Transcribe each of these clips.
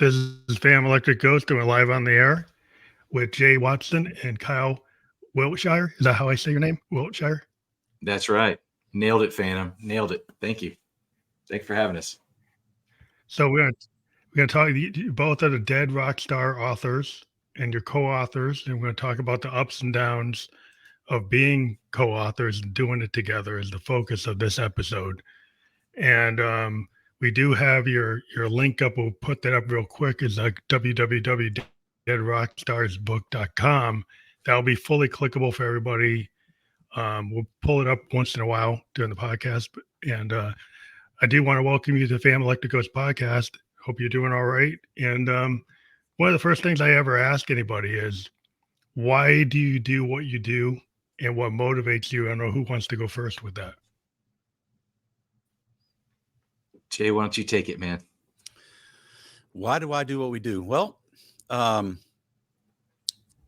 This is Fam Electric Ghost doing live on the air with Jay Watson and Kyle Wiltshire. Is that how I say your name? Wiltshire? That's right. Nailed it, Phantom. Nailed it. Thank you. Thank you for having us. So we're gonna talk. You both are the dead rock star authors and your co-authors, and we're going to talk about the ups and downs of being co-authors and doing it together is the focus of this episode. And we do have your link up. We'll put that up real quick. Is like www.deadrockstarsbook.com. That'll be fully clickable for everybody. We'll pull it up once in a while during the podcast. And I do want to welcome you to the Fam Electric Ghost podcast. Hope you're doing all right. And one of the first things I ever ask anybody is, why do you do what you do and what motivates you? I don't know who wants to go first with that. Jay, why don't you take it, man? Why do I do what we do? Well, in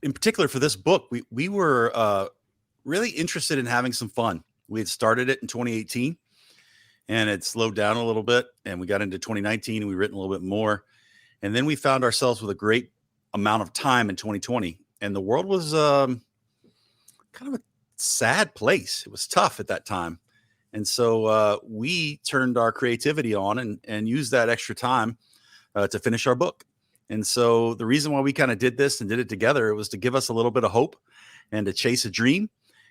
particular for this book, we were really interested in having some fun. We had started it in 2018 and it slowed down a little bit, and we got into 2019 and we written a little bit more. And then we found ourselves with a great amount of time in 2020, and the world was kind of a sad place. It was tough at that time. And so we turned our creativity on and used that extra time to finish our book. And so the reason why we kind of did this and did it together, it was to give us a little bit of hope and to chase a dream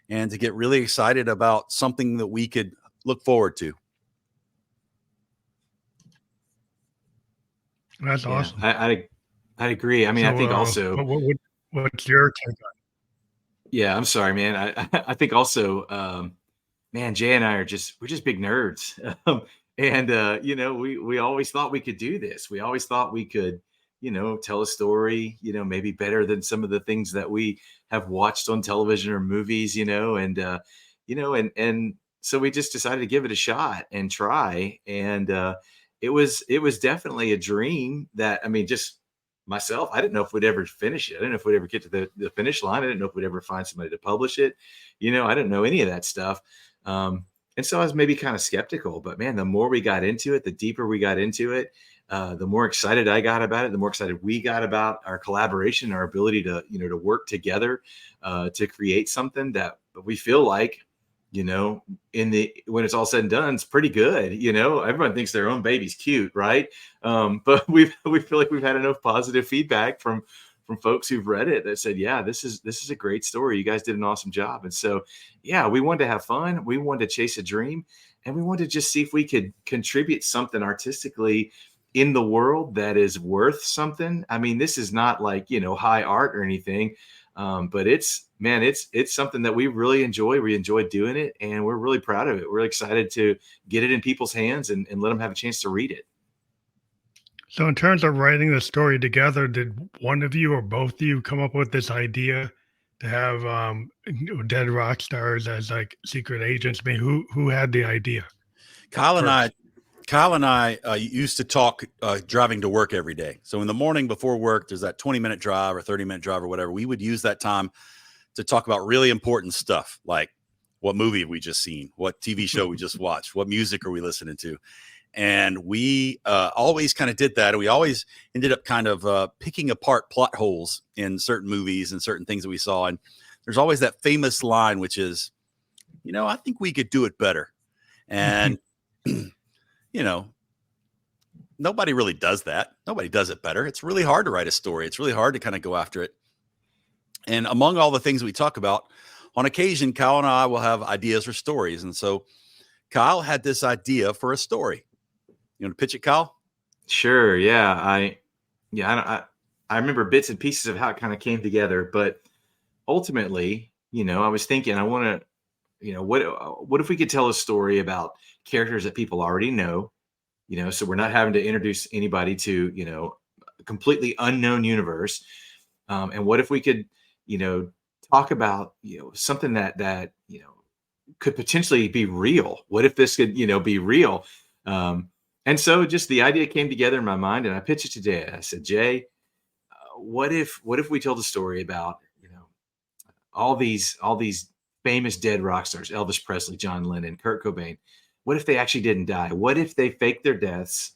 and to get really excited about something that we could look forward to. That's awesome. I agree. I mean, I think also. What's your take on it? Yeah, I'm sorry, man. I think also, man, Jay and I we're just big nerds. And we always thought we could do this. We always thought we could, tell a story, maybe better than some of the things that we have watched on television or movies, and so we just decided to give it a shot and try. And it was definitely a dream that, I mean, just myself, I didn't know if we'd ever finish it. I didn't know if we'd ever get to the finish line. I didn't know if we'd ever find somebody to publish it. I didn't know any of that stuff. And so I was maybe kind of skeptical, but man, the more we got into it, the deeper we got into it, the more excited I got about it, the more excited we got about our collaboration, our ability to, to work together, to create something that we feel like, when it's all said and done, it's pretty good. Everyone thinks their own baby's cute, right? But we feel like we've had enough positive feedback from folks who've read it that said, yeah, this is a great story. You guys did an awesome job. And so, yeah, we wanted to have fun. We wanted to chase a dream, and we wanted to just see if we could contribute something artistically in the world that is worth something. I mean, this is not like, high art or anything. But it's something that we really enjoy. We enjoy doing it, and we're really proud of it. We're excited to get it in people's hands and let them have a chance to read it. So in terms of writing the story together, did one of you or both of you come up with this idea to have dead rock stars as like secret agents? I mean, who had the idea? Kyle and I used to talk driving to work every day. So in the morning before work, there's that 20-minute drive or 30-minute drive or whatever. We would use that time to talk about really important stuff, like what movie have we just seen, what TV show we just watched, what music are we listening to. And we always kind of did that. And we always ended up kind of picking apart plot holes in certain movies and certain things that we saw. And there's always that famous line, which is, I think we could do it better. And, nobody really does that. Nobody does it better. It's really hard to write a story. It's really hard to kind of go after it. And among all the things we talk about, on occasion, Kyle and I will have ideas for stories. And so Kyle had this idea for a story. You want to pitch it, Kyle? Sure. Yeah. I remember bits and pieces of how it kind of came together, but ultimately, I was thinking, I want to, what if we could tell a story about characters that people already know, so we're not having to introduce anybody to, a completely unknown universe. And what if we could, talk about, something that could potentially be real? What if this could, be real? And so just the idea came together in my mind, and I pitched it to Jay. I said, Jay, what if we told a story about, all these famous dead rock stars, Elvis Presley, John Lennon, Kurt Cobain? What if they actually didn't die? What if they faked their deaths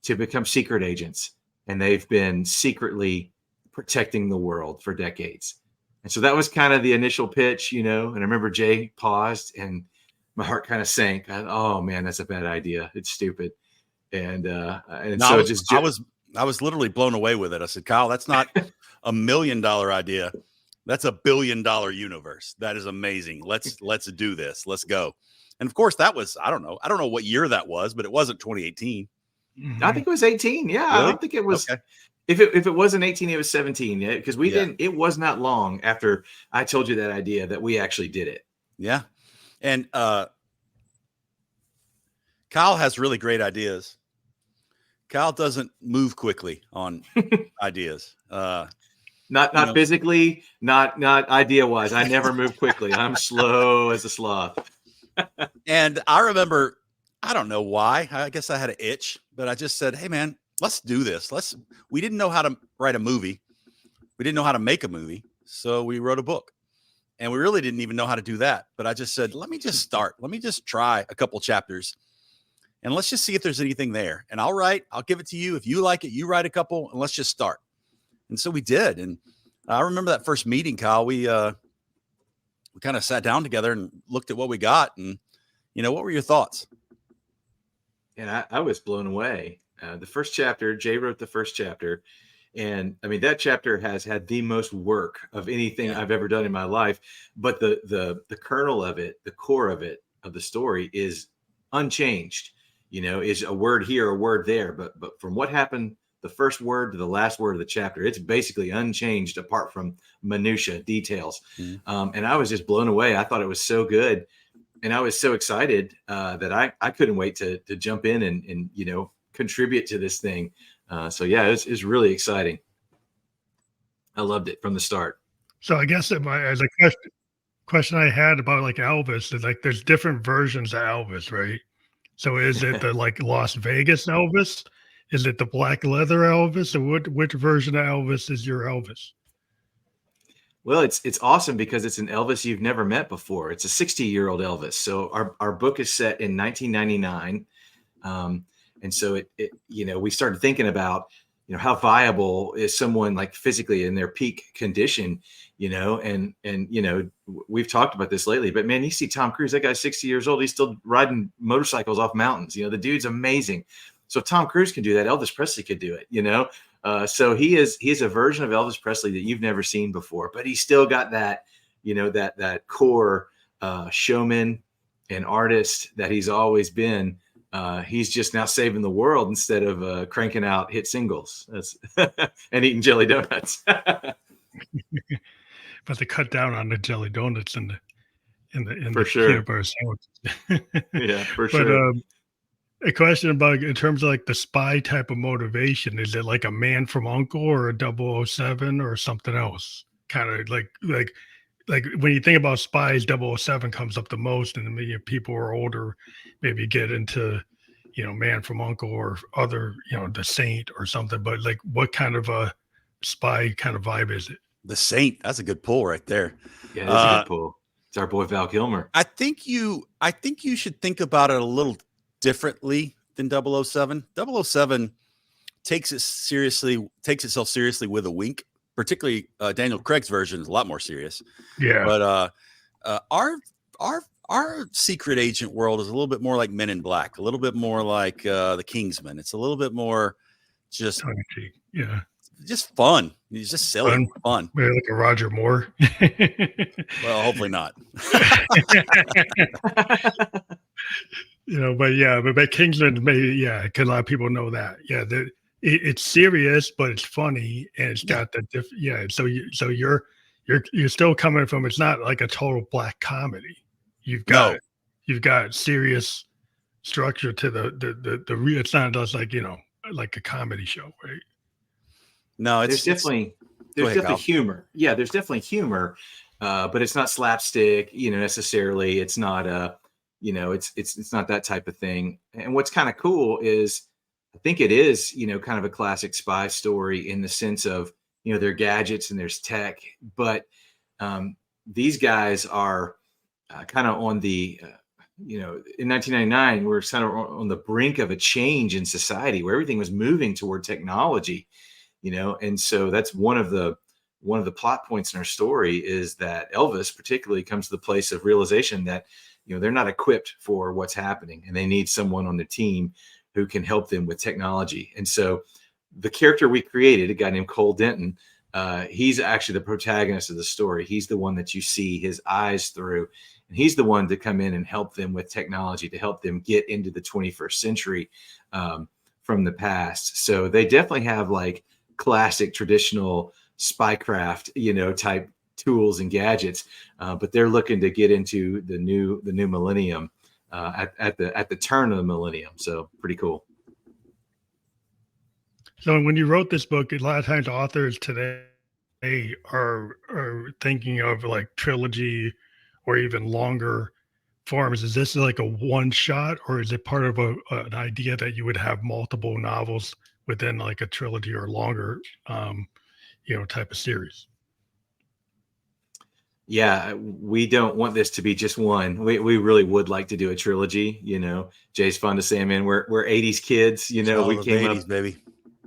to become secret agents and they've been secretly protecting the world for decades. And so that was kind of the initial pitch, and I remember Jay paused and my heart kind of sank. Oh man, that's a bad idea. It's stupid. And no, I was literally blown away with it. I said, Kyle, that's not $1 million idea. That's $1 billion universe. That is amazing. Let's do this. Let's go. And of course that was, I don't know what year that was, but it wasn't 2018. Mm-hmm. I think it was 18. Yeah. Really? I don't think it was. Okay. If it wasn't 18, it was 17. Yeah, because it was not long after I told you that idea that we actually did it. Yeah. And Kyle has really great ideas. Kyle doesn't move quickly on ideas. Not physically, not idea wise. I never move quickly. I'm slow as a sloth. And I remember, I don't know why. I guess I had an itch, but I just said, "Hey, man, let's do this. We didn't know how to write a movie. We didn't know how to make a movie. So we wrote a book, and we really didn't even know how to do that. But I just said, let me just start. Let me just try a couple chapters and let's just see if there's anything there. And I'll give it to you. If you like it, you write a couple and let's just start. And so we did. And I remember that first meeting, Kyle, we kind of sat down together and looked at what we got. And, what were your thoughts? And I was blown away. The first chapter, Jay wrote the first chapter. And I mean, that chapter has had the most work of anything I've ever done in my life. But the kernel of it, the core of it, of the story is unchanged, is a word here, a word there. But from what happened, the first word to the last word of the chapter, it's basically unchanged apart from minutia details. Mm-hmm. And I was just blown away. I thought it was so good. And I was so excited that I couldn't wait to jump in and contribute to this thing. So yeah, it's really exciting. I loved it from the start. So I guess as a question I had about like Elvis is like there's different versions of Elvis, right? So is it the like Las Vegas Elvis? Is it the black leather Elvis? Or which version of Elvis is your Elvis? Well, it's awesome because it's an Elvis you've never met before. It's a 60-year-old Elvis. So our book is set in 1999. And so we started thinking about, how viable is someone like physically in their peak condition, and we've talked about this lately, but man, you see Tom Cruise, that guy's 60 years old. He's still riding motorcycles off mountains. The dude's amazing. So if Tom Cruise can do that, Elvis Presley could do it, so he is a version of Elvis Presley that you've never seen before, but he's still got that, that core showman and artist that he's always been. He's just now saving the world instead of cranking out hit singles. That's and eating jelly donuts. But they cut down on the jelly donuts in the sure. peanut butter sandwiches. Yeah, for sure. A question about in terms of like the spy type of motivation, is it like a Man from U.N.C.L.E. or a 007 or something else? Kind of like when you think about spies, 007 comes up the most, and maybe people who are older maybe get into, Man from U.N.C.L.E. or other, The Saint or something. But like, what kind of a spy kind of vibe is it? The Saint. That's a good pull right there. Yeah, that's a good pull. It's our boy Val Kilmer. I think you should think about it a little differently than 007. 007 takes itself seriously with a wink. Particularly Daniel Craig's version is a lot more serious. Yeah. But our secret agent world is a little bit more like Men in Black, a little bit more like the Kingsman. It's a little bit more just just fun. It's just silly fun. Maybe like a Roger Moore. Well, hopefully not. But Kingsman, maybe, because a lot of people know that. Yeah, it's serious, but it's funny, and it's got the So you're still coming from. It's not like a total black comedy. You've got serious structure to the it's not just like like a comedy show, right? No, there's definitely humor. Yeah, there's definitely humor, but it's not slapstick, necessarily. It's not it's not that type of thing. And what's kind of cool is I think it is, kind of a classic spy story in the sense of, there are gadgets and there's tech, but these guys are kind of on the in 1999, we're kind of on the brink of a change in society where everything was moving toward technology, and so that's one of the plot points in our story is that Elvis particularly comes to the place of realization that, they're not equipped for what's happening and they need someone on their team who can help them with technology. And so the character we created, a guy named Cole Denton, he's actually the protagonist of the story. He's the one that you see his eyes through, and he's the one to come in and help them with technology to help them get into the 21st century from the past. So they definitely have like classic traditional spycraft, type tools and gadgets, but they're looking to get into the new millennium at the turn of the millennium. So pretty cool. So when you wrote this book, a lot of times authors today are thinking of like trilogy or even longer forms. Is this like a one shot, or is it part of an idea that you would have multiple novels within like a trilogy or longer, type of series? Yeah, we don't want this to be just one. We really would like to do a trilogy. Jay's fond of saying, man, we're 80s kids. We came 80s, up, baby.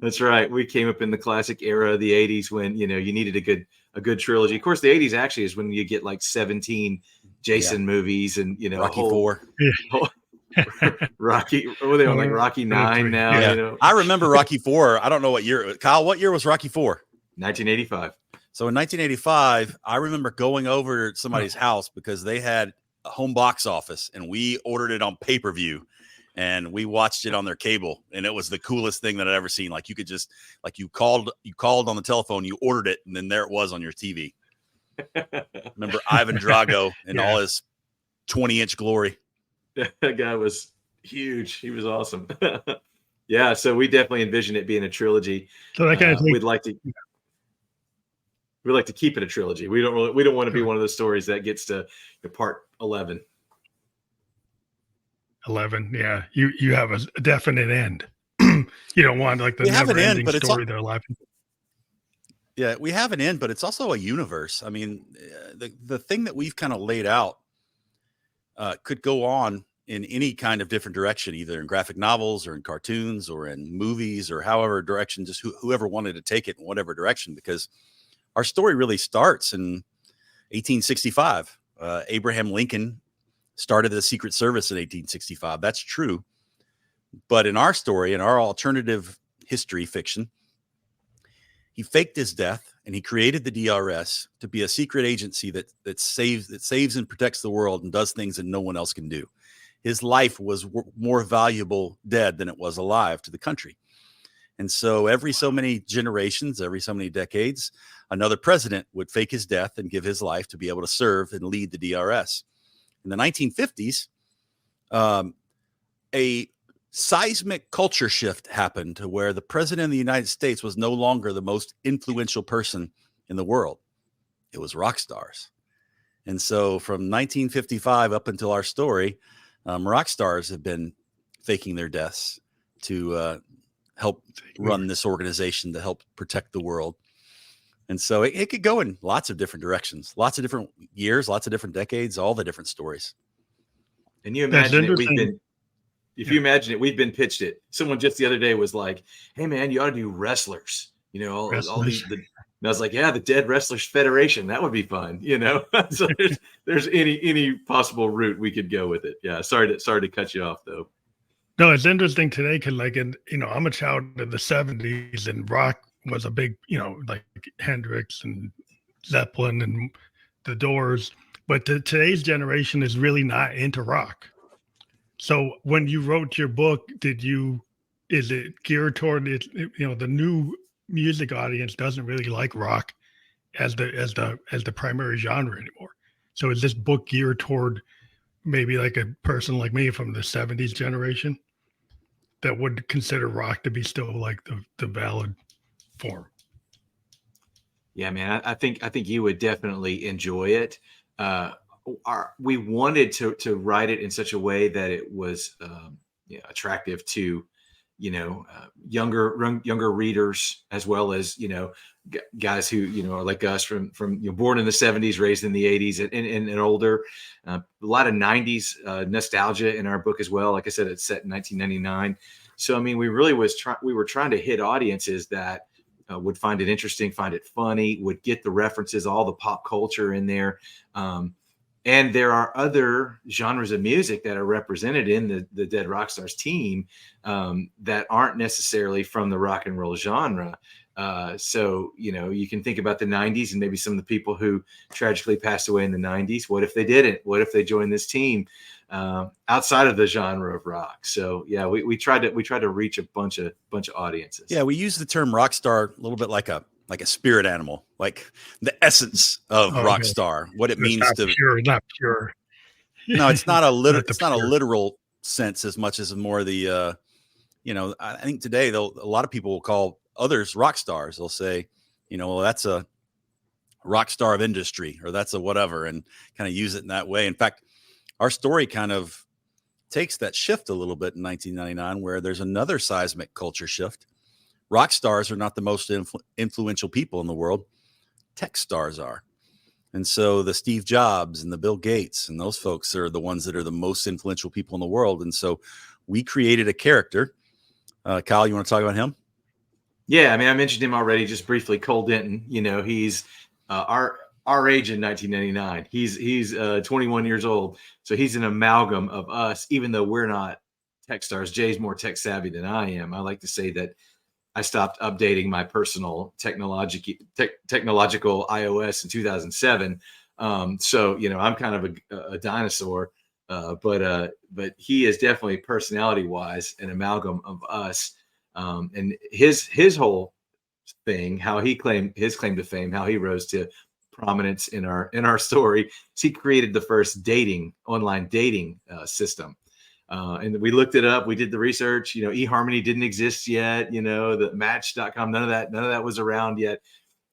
That's right. We came up in the classic era of the 80s when, you needed a good trilogy. Of course, the 80s actually is when you get like 17 Jason movies and, Rocky IV. Rocky. Oh, they on like Rocky 9 now. Yeah. I remember Rocky IV. I don't know what year. Kyle, what year was Rocky IV? 1985. So in 1985, I remember going over to somebody's house because they had a home box office and we ordered it on pay-per-view and we watched it on their cable. And it was the coolest thing that I'd ever seen. Like you could just, like you called on the telephone, you ordered it, and then there it was on your TV. Remember Ivan Drago in all his 20-inch glory. That guy was huge. He was awesome. Yeah. So we definitely envision it being a trilogy. So that kind of we'd like to keep it a trilogy. We don't want to be one of those stories that gets to part 11. 11, yeah. You have a definite end. You don't want like the never-ending story they're laughing. Yeah, we have an end, but it's also a universe. I mean, the thing that we've kind of laid out could go on in any kind of different direction, either in graphic novels or in cartoons or in movies or however direction, just whoever wanted to take it in whatever direction, because our story really starts in 1865. Abraham Lincoln started the Secret Service in 1865. That's true. But in our story, in our alternative history fiction, he faked his death and he created the DRS to be a secret agency that saves and protects the world and does things that no one else can do. His life was more valuable dead than it was alive to the country. And so every so many generations, every so many decades, another president would fake his death and give his life to be able to serve and lead the DRS. In the 1950s, a seismic culture shift happened to where the president of the United States was no longer the most influential person in the world. It was rock stars. And so from 1955 up until our story, rock stars have been faking their deaths to help run this organization, to help protect the world. And so it could go in lots of different directions, lots of different years, lots of different decades, all the different stories. And you imagine you imagine it, we've been pitched it. Someone just the other day was like, "Hey man, you ought to do wrestlers." All these. And I was like, "Yeah, the Dead Wrestlers Federation. That would be fun." So there's any possible route we could go with it. Yeah. Sorry to cut you off though. No, it's interesting today because I'm a child of the 70s and rock was a big, like Hendrix and Zeppelin and the Doors, but today's generation is really not into rock. So when you wrote your book, is it geared toward it? The new music audience doesn't really like rock as the primary genre anymore. So is this book geared toward maybe like a person like me from the 70s generation that would consider rock to be still like the valid form? Yeah, man, I think you would definitely enjoy it. We wanted to write it in such a way that it was attractive to younger readers, as well as, guys who, are like us from, born in the 70s, raised in the 80s and older. A lot of 90s nostalgia in our book as well. Like I said, it's set in 1999. So, I mean, we were trying to hit audiences that would find it interesting, find it funny, would get the references, all the pop culture in there. And there are other genres of music that are represented in the Dead Rockstars team that aren't necessarily from the rock and roll genre. So, you can think about the 90s and maybe some of the people who tragically passed away in the 90s. What if they didn't? What if they joined this team outside of the genre of rock? So, yeah, we tried to reach a bunch of audiences. Yeah, we use the term rock star a little bit like a spirit animal, like the essence of rock star, what it means to pure, not pure. No, it's not a it's not a literal sense as much as more the I think today a lot of people will call others rock stars. They'll say, well, that's a rock star of industry, or that's a whatever, and kind of use it in that way. In fact, our story kind of takes that shift a little bit in 1999, where there's another seismic culture shift. Rock stars are not the most influential people in the world. Tech stars are. And so the Steve Jobs and the Bill Gates and those folks are the ones that are the most influential people in the world. And so we created a character. Kyle, you want to talk about him? Yeah, I mean, I mentioned him already just briefly. Cole Denton, he's our age in 1999. He's 21 years old. So he's an amalgam of us, even though we're not tech stars. Jay's more tech savvy than I am. I like to say that I stopped updating my personal technological iOS in 2007. So, I'm kind of a dinosaur, but he is definitely personality wise an amalgam of us. And his whole thing, how he claimed his claim to fame, how he rose to prominence in our story, is he created the first online dating system. And we looked it up. We did the research. eHarmony didn't exist yet. The Match.com, none of that was around yet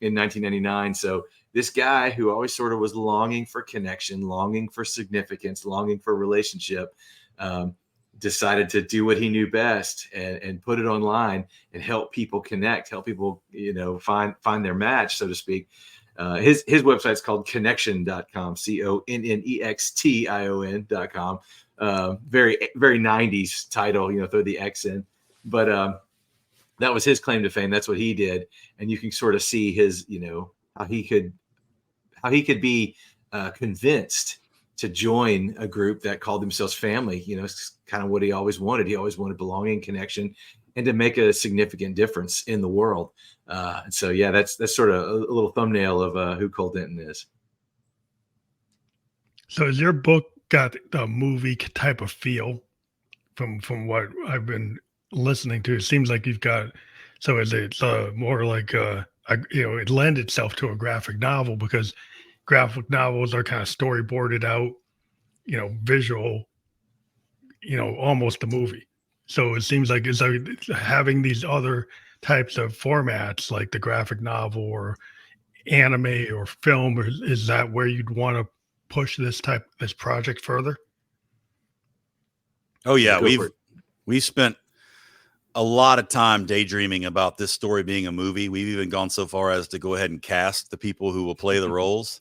in 1999. So this guy who always sort of was longing for connection, longing for significance, longing for relationship, decided to do what he knew best and put it online and help people connect, help people, find their match, so to speak. His website's called connection.com, CONNEXTION.com. Very, very 90s title, throw the X in, but that was his claim to fame. That's what he did. And you can sort of see his, how he could be convinced to join a group that called themselves family. It's kind of what he always wanted. He always wanted belonging, connection, and to make a significant difference in the world. And so, yeah, that's sort of a little thumbnail of who Cole Denton is. So is your book got the movie type of feel from what I've been listening to? It seems like you've got, so is it more like it lends itself to a graphic novel, because graphic novels are kind of storyboarded out, visual, almost a movie. So it seems like it's like having these other types of formats like the graphic novel or anime or film, or is that where you'd want to push this project further? Oh yeah, we've spent a lot of time daydreaming about this story being a movie. We've even gone so far as to go ahead and cast the people who will play the roles,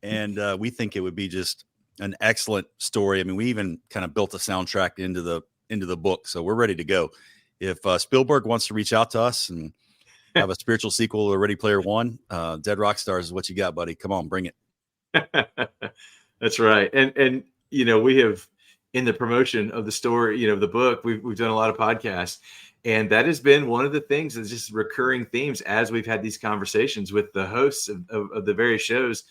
and we think it would be just an excellent story. I mean, we even kind of built a soundtrack into the book, so we're ready to go. If Spielberg wants to reach out to us and have a spiritual sequel to Ready Player One, Dead Rockstars is what you got, buddy. Come on, bring it. That's right. And we have, in the promotion of the story, the book, we've done a lot of podcasts, and that has been one of the things that's just recurring themes as we've had these conversations with the hosts of the various shows.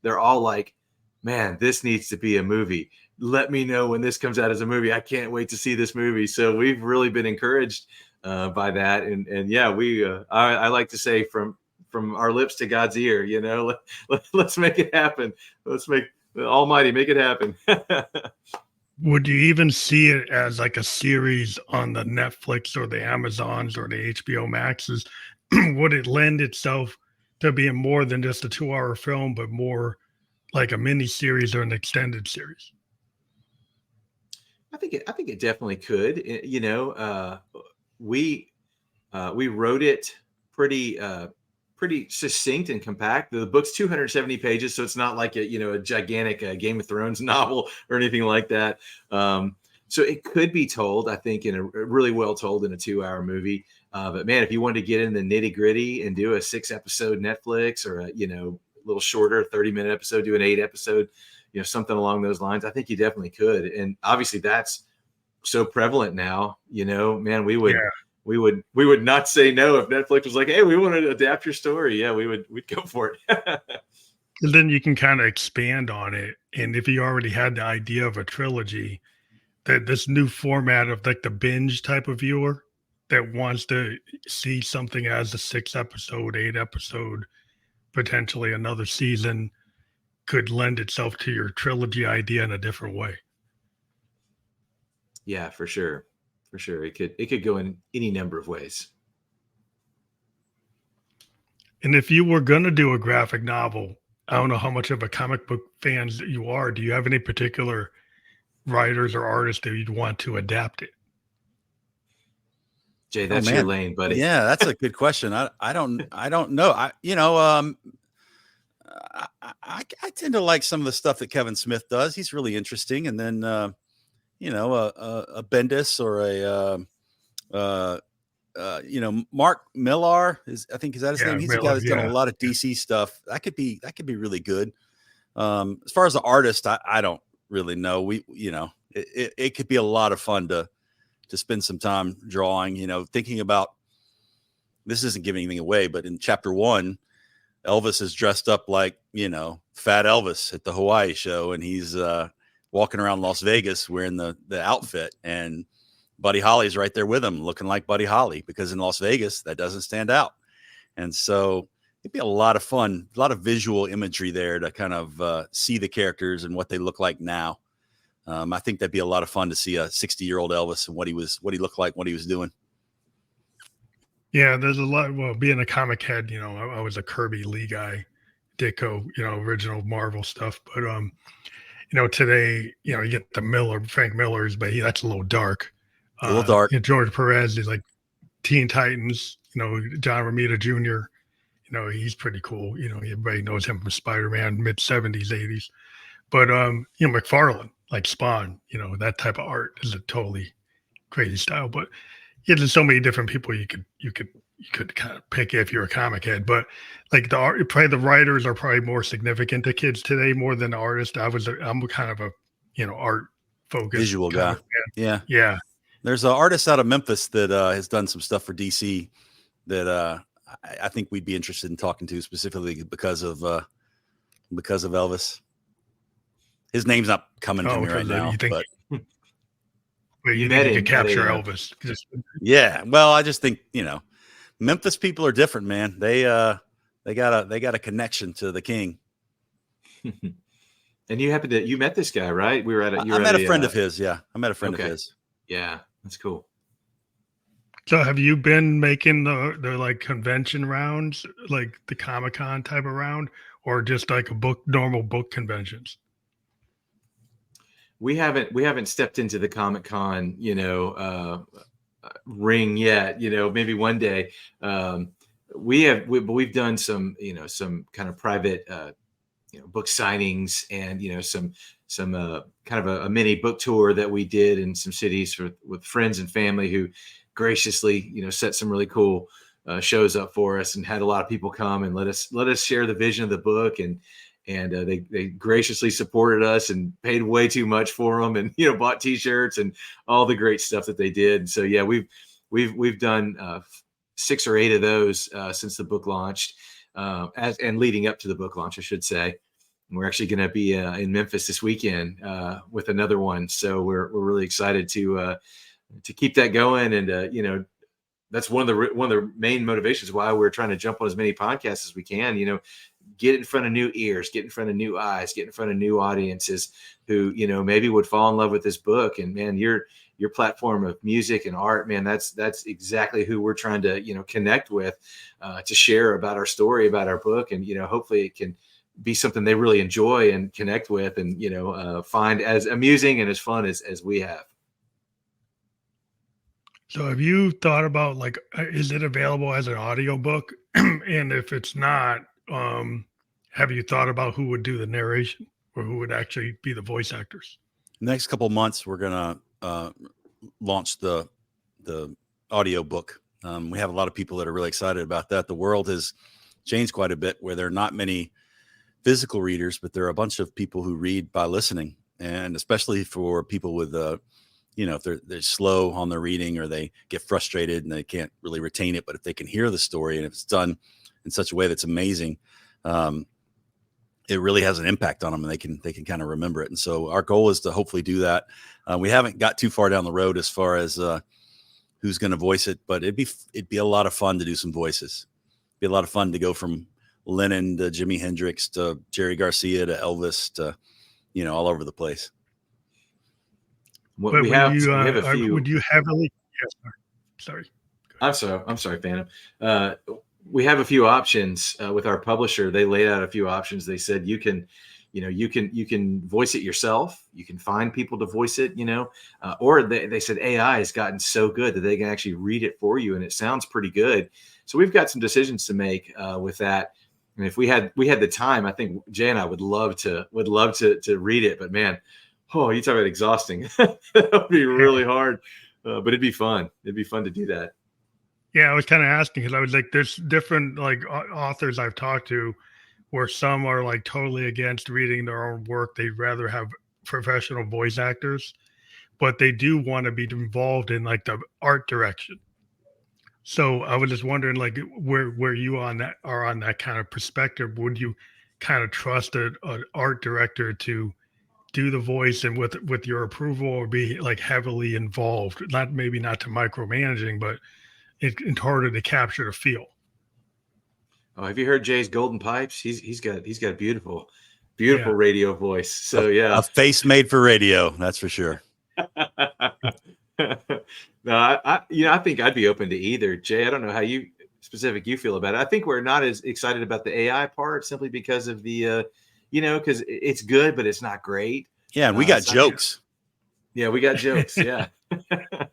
They're all like, man, this needs to be a movie. Let me know when this comes out as a movie. I can't wait to see this movie. So we've really been encouraged by that. And yeah, I like to say from our lips to God's ear, let's make it happen. Let's make the Almighty make it happen. Would you even see it as like a series on the Netflix or the Amazons or the HBO Maxes? Would it lend itself to being more than just a 2-hour film, but more like a mini series or an extended series? I think it definitely could. we wrote it pretty succinct and compact. The book's 270 pages, so it's not like a gigantic Game of Thrones novel or anything like that. So it could be told, I think, really well told in a 2-hour movie. But man, if you wanted to get in the nitty gritty and do a 6-episode Netflix or a little shorter 30-minute episode, do an 8-episode, something along those lines, I think you definitely could. And obviously that's so prevalent now. Man, we would not say no if Netflix was like, hey, we want to adapt your story. Yeah, we'd go for it. And then you can kind of expand on it. And if you already had the idea of a trilogy, that this new format of like the binge type of viewer that wants to see something as a 6-episode, 8-episode, potentially another season, could lend itself to your trilogy idea in a different way. Yeah, for sure. For sure. It could go in any number of ways. And if you were going to do a graphic novel, I don't know how much of a comic book fans that you are. Do you have any particular writers or artists that you'd want to adapt it? Jay, that's your lane, buddy. Yeah, that's a good question. I don't know. I tend to like some of the stuff that Kevin Smith does. He's really interesting. And then, a Bendis or Mark Millar is that his name? He's a guy that's done a lot of DC stuff. That could be really good. As far as the artist, I don't really know. It could be a lot of fun to spend some time drawing, thinking about, this isn't giving anything away, but in chapter 1, Elvis is dressed up like, Fat Elvis at the Hawaii show. And he's walking around Las Vegas wearing the outfit, and Buddy Holly's right there with him looking like Buddy Holly, because in Las Vegas that doesn't stand out. And so it'd be a lot of fun, a lot of visual imagery there to kind of see the characters and what they look like now. I think that'd be a lot of fun to see a 60-year-old Elvis and what he looked like, what he was doing. Yeah, there's a lot. Well, being a comic head, I was a Kirby Lee guy, Ditko, original Marvel stuff. But today, you get the Frank Miller's, but that's a little dark. A little dark. George Perez is like Teen Titans. John Romita Jr. He's pretty cool. Everybody knows him from Spider-Man, mid 70s, 80s. But McFarlane, like Spawn, that type of art is a totally crazy style. But there's so many different people you could kind of pick if you're a comic head. But like probably the writers are probably more significant to kids today more than the artists. I'm kind of a art focused visual guy. Yeah. There's an artist out of Memphis that has done some stuff for DC that I think we'd be interested in talking to, specifically because of Elvis. His name's not coming to me right now, but you need to capture Elvis. Yeah, well, I just think Memphis people are different, man. They got a connection to the king. And you met this guy, right? We were at I met a friend of his. Yeah, I met a friend of his. Yeah, that's cool. So have you been making the like convention rounds, like the Comic-Con type of round, or just like normal book conventions? We haven't stepped into the Comic-Con, ring yet. Maybe one day. We've done some kind of private, book signings and some kind of a mini book tour that we did in some cities with friends and family who graciously, set some really cool shows up for us and had a lot of people come and let us share the vision of the book, and they graciously supported us and paid way too much for them, and bought T-shirts and all the great stuff that they did. And so yeah, we've done 6 or 8 of those since the book launched, and leading up to the book launch, I should say. And we're actually going to be in Memphis this weekend with another one, so we're really excited to keep that going. And that's one of the main motivations why we're trying to jump on as many podcasts as we can. Get in front of new ears, get in front of new eyes, get in front of new audiences who, maybe would fall in love with this book. And man, your platform of music and art, man, that's exactly who we're trying to, connect with, to share about our story, about our book. And, hopefully it can be something they really enjoy and connect with and, find as amusing and as fun as we have. So have you thought about like, is it available as an audiobook? And if it's not, have you thought about who would do the narration or who would actually be the voice actors? Next couple months, we're gonna launch the audio book. We have a lot of people that are really excited about that. The world has changed quite a bit, where there are not many physical readers, but there are a bunch of people who read by listening, and especially for people with if they're slow on their reading, or they get frustrated and they can't really retain it, but if they can hear the story and if it's done in such a way that's amazing, it really has an impact on them, and they can kind of remember it. And so our goal is to hopefully do that. We haven't got too far down the road as far as who's going to voice it, but it'd be a lot of fun to do some voices. It'd be a lot of fun to go from Lennon to Jimi Hendrix to Jerry Garcia to Elvis to all over the place. We have a few. Would you heavily? Yes, sorry. I'm sorry, Phantom. We have a few options with our publisher. They laid out a few options. They said you can voice it yourself. You can find people to voice it, or they said AI has gotten so good that they can actually read it for you, and it sounds pretty good. So we've got some decisions to make with that. And if we had the time, I think Jay and I would love to read it. But man, you talk about exhausting. That would be really hard, but it'd be fun. It'd be fun to do that. Yeah, I was kind of asking because I was like, there's different like authors I've talked to where some are like totally against reading their own work. They'd rather have professional voice actors, but they do want to be involved in like the art direction. So I was just wondering, like, where you are on that kind of perspective. Would you kind of trust an art director to do the voice and with your approval, or be like heavily involved? Not to micromanaging, but in order to capture the feel. Oh, have you heard Jay's golden pipes? He's got a beautiful radio voice. So a face made for radio, that's for sure. No, I think I'd be open to either. Jay, I don't know how you feel about it. I think we're not as excited about the AI part simply because of the because it's good, but it's not great. Yeah, and we got jokes. Yeah, we got jokes. Yeah.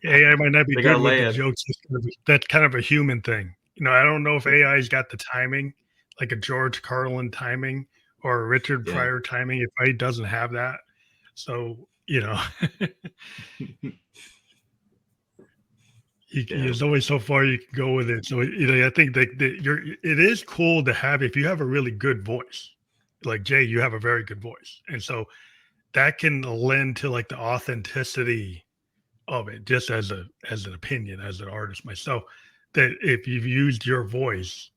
AI might not be good with the jokes. That's kind of a human thing. I don't know if AI's got the timing, like a George Carlin timing or a Richard Pryor timing, if AI doesn't have that. So, there's only so far you can go with it. So, I think that it is cool to have, if you have a really good voice, like Jay, you have a very good voice. And so that can lend to like the authenticity of it, just as an opinion, as an artist myself, that if you've used your voice,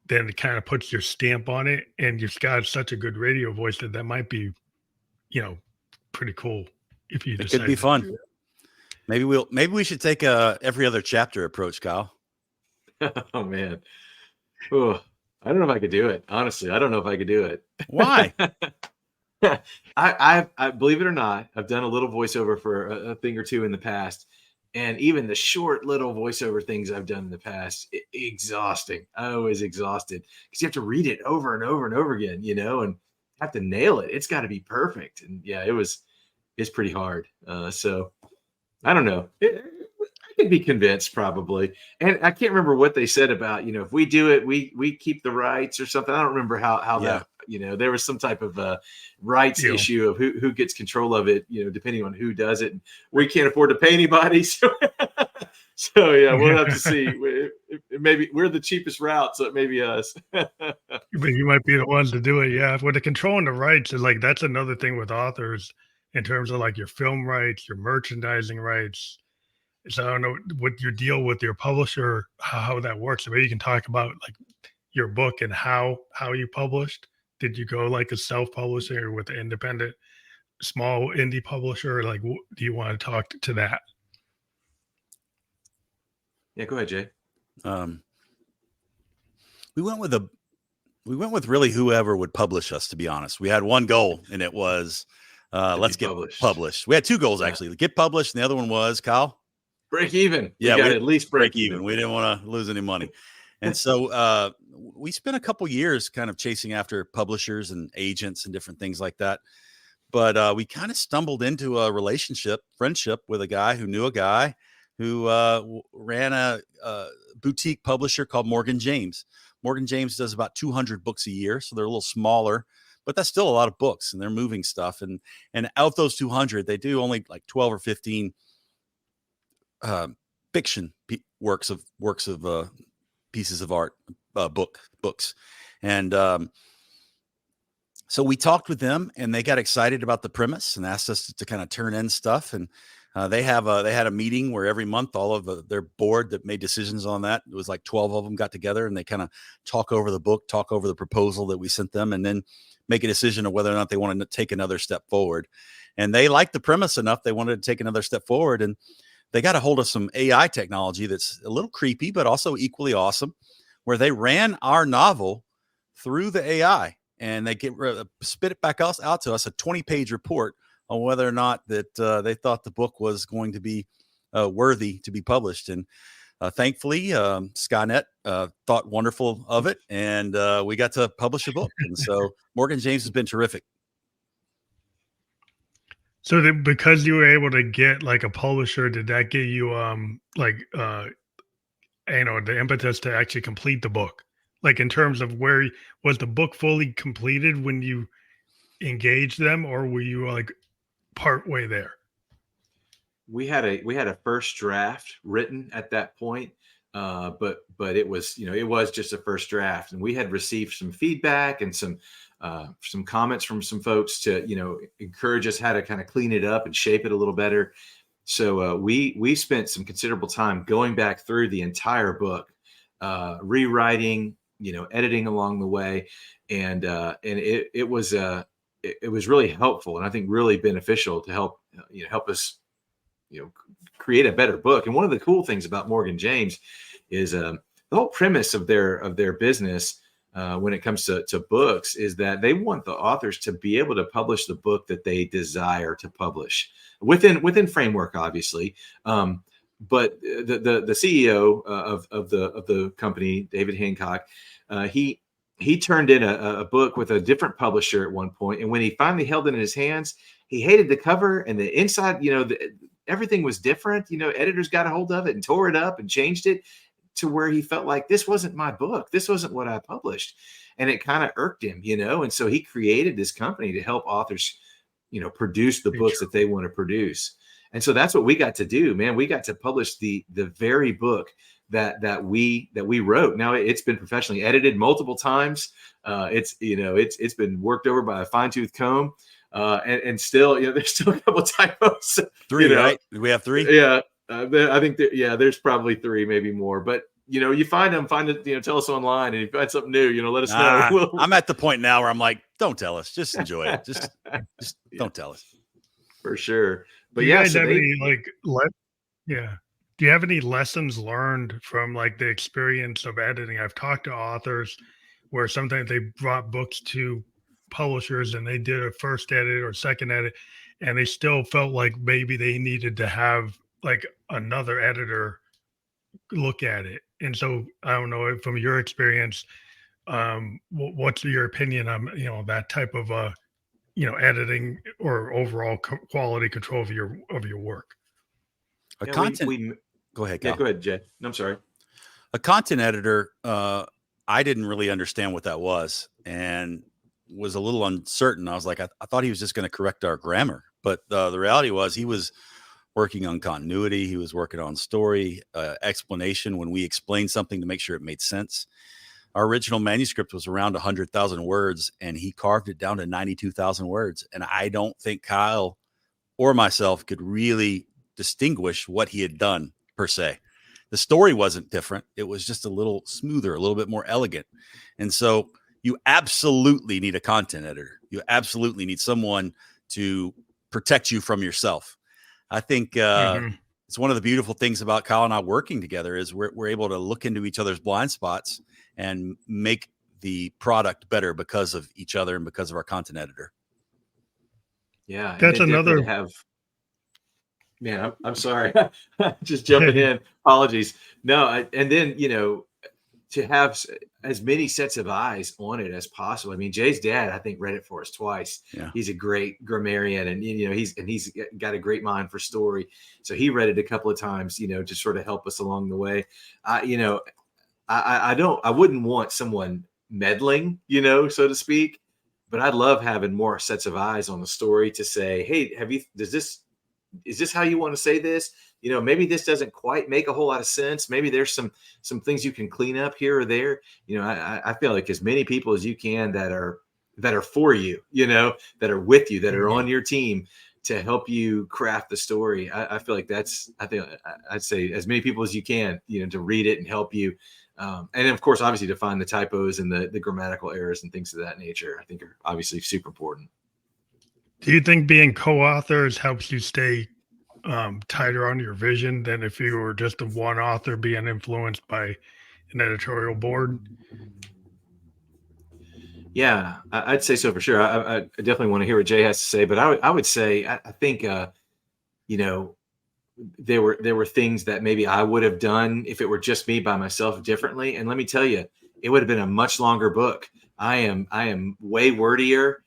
then it kind of puts your stamp on it, and you've got such a good radio voice that might be, pretty cool. If you it could be fun. Maybe we should take a every other chapter approach, Kyle. Oh man. Oh, I don't know if I could do it. Honestly, I don't know if I could do it. Why? I believe it or not, I've done a little voiceover for a thing or two in the past, and even the short little voiceover things I've done in the past, exhausting. I was exhausted because you have to read it over and over and over again, and have to nail it. It's got to be perfect. And yeah, it's pretty hard. So I don't know. I could be convinced probably. And I can't remember what they said about, if we do it, we keep the rights or something. I don't remember how that, there was some type of rights issue of who gets control of it, depending on who does it. And we can't afford to pay anybody. So, yeah, we'll have to see. Maybe we're the cheapest route, so it may be us. But you might be the ones to do it. Yeah. With the controlling the rights is like, that's another thing with authors in terms of like your film rights, your merchandising rights. So I don't know what your deal with your publisher, how that works. Maybe you can talk about like your book and how you published. Did you go like a self-publishing or with an independent, small indie publisher? Like, do you want to talk to that? Yeah, go ahead, Jay. We went with really whoever would publish us. To be honest, we had one goal, and it was let's get published. We had two goals actually: get published, and the other one was Kyle. Break even. Yeah, we at least break even. We didn't want to lose any money. And so we spent a couple years kind of chasing after publishers and agents and different things like that. But we kind of stumbled into a friendship with a guy who knew a guy who ran a boutique publisher called Morgan James. Morgan James does about 200 books a year, so they're a little smaller, but that's still a lot of books, and they're moving stuff. And out of those 200, they do only like 12 or 15 fiction works of pieces of art, books. And so we talked with them, and they got excited about the premise and asked us to kind of turn in stuff. And they had a meeting where every month all of their board that made decisions on that, it was like 12 of them got together, and they kind of talk over the book, talk over the proposal that we sent them, and then make a decision of whether or not they wanted to take another step forward. And they liked the premise enough, they wanted to take another step forward. And they got a hold of some AI technology that's a little creepy, but also equally awesome, where they ran our novel through the AI, and they spit it back out to us, a 20-page report on whether or not that they thought the book was going to be worthy to be published. And thankfully, Skynet thought wonderful of it, and we got to publish a book. And so Morgan James has been terrific. So because you were able to get like a publisher, did that give you the impetus to actually complete the book? Like in terms of where was the book fully completed when you engaged them, or were you like part way there? We had a first draft written at that point, but it was just a first draft, and we had received some feedback and some comments from some folks to encourage us how to kind of clean it up and shape it a little better. So we spent some considerable time going back through the entire book, rewriting, editing along the way, and it was really helpful, and I think really beneficial to help us create a better book. And one of the cool things about Morgan James is the whole premise of their business when it comes to books is that they want the authors to be able to publish the book that they desire to publish within framework, obviously. But the CEO of the company, David Hancock, he turned in a book with a different publisher at one point, and when he finally held it in his hands, he hated the cover and the inside. Everything was different. Editors got a hold of it and tore it up and changed it to where he felt like this wasn't my book. This wasn't what I published. And it kind of irked him, and so he created this company to help authors, produce the books that they want to produce. And so that's what we got to do, man. We got to publish the very book that we wrote. Now it's been professionally edited multiple times. It's been worked over by a fine-tooth comb. And still, there's still a couple typos. 3, right? Do we have 3? Yeah. I think there's probably 3, maybe more, but you find it, tell us online, and if you find something new, let us know. I'm at the point now where I'm like, don't tell us, just enjoy it. Just don't tell us. For sure. But Do you have any lessons learned from like the experience of editing? I've talked to authors where sometimes they brought books to publishers and they did a first edit or second edit, and they still felt like maybe they needed to have like another editor look at it. And so I don't know, from your experience, what's your opinion on that type of editing or overall quality control of your work? Go ahead, Cal. Yeah, go ahead, Jay. No, I'm sorry. A content editor, I didn't really understand what that was, and was a little uncertain. I was like, I thought he was just going to correct our grammar, but the reality was he was working on continuity. He was working on story, explanation when we explained something to make sure it made sense. Our original manuscript was around 100,000 words, and he carved it down to 92,000 words. And I don't think Kyle or myself could really distinguish what he had done per se. The story wasn't different. It was just a little smoother, a little bit more elegant. And so you absolutely need a content editor. You absolutely need someone to protect you from yourself. I think it's one of the beautiful things about Kyle and I working together is we're able to look into each other's blind spots and make the product better because of each other and because of our content editor. Yeah. That's another. Man, I'm sorry. Just jumping in. Apologies. No. And then, have as many sets of eyes on it as possible. I mean, Jay's dad, I think, read it for us twice. Yeah. He's a great grammarian, and he's got a great mind for story. So he read it a couple of times, to sort of help us along the way. I wouldn't want someone meddling, so to speak, but I'd love having more sets of eyes on the story to say, hey, is this how you want to say this? Maybe this doesn't quite make a whole lot of sense. Maybe there's some things you can clean up here or there. I feel like as many people as you can that are for you, that are with you, that are on your team to help you craft the story. I feel like I'd say as many people as you can, to read it and help you. And of course, obviously to find the typos and the grammatical errors and things of that nature, I think are obviously super important. Do you think being co-authors helps you stay tighter on your vision than if you were just a one author being influenced by an editorial board? Yeah, I'd say so for sure. I definitely want to hear what Jay has to say, but I would say I think there were things that maybe I would have done if it were just me by myself differently. And let me tell you, it would have been a much longer book. I am way wordier.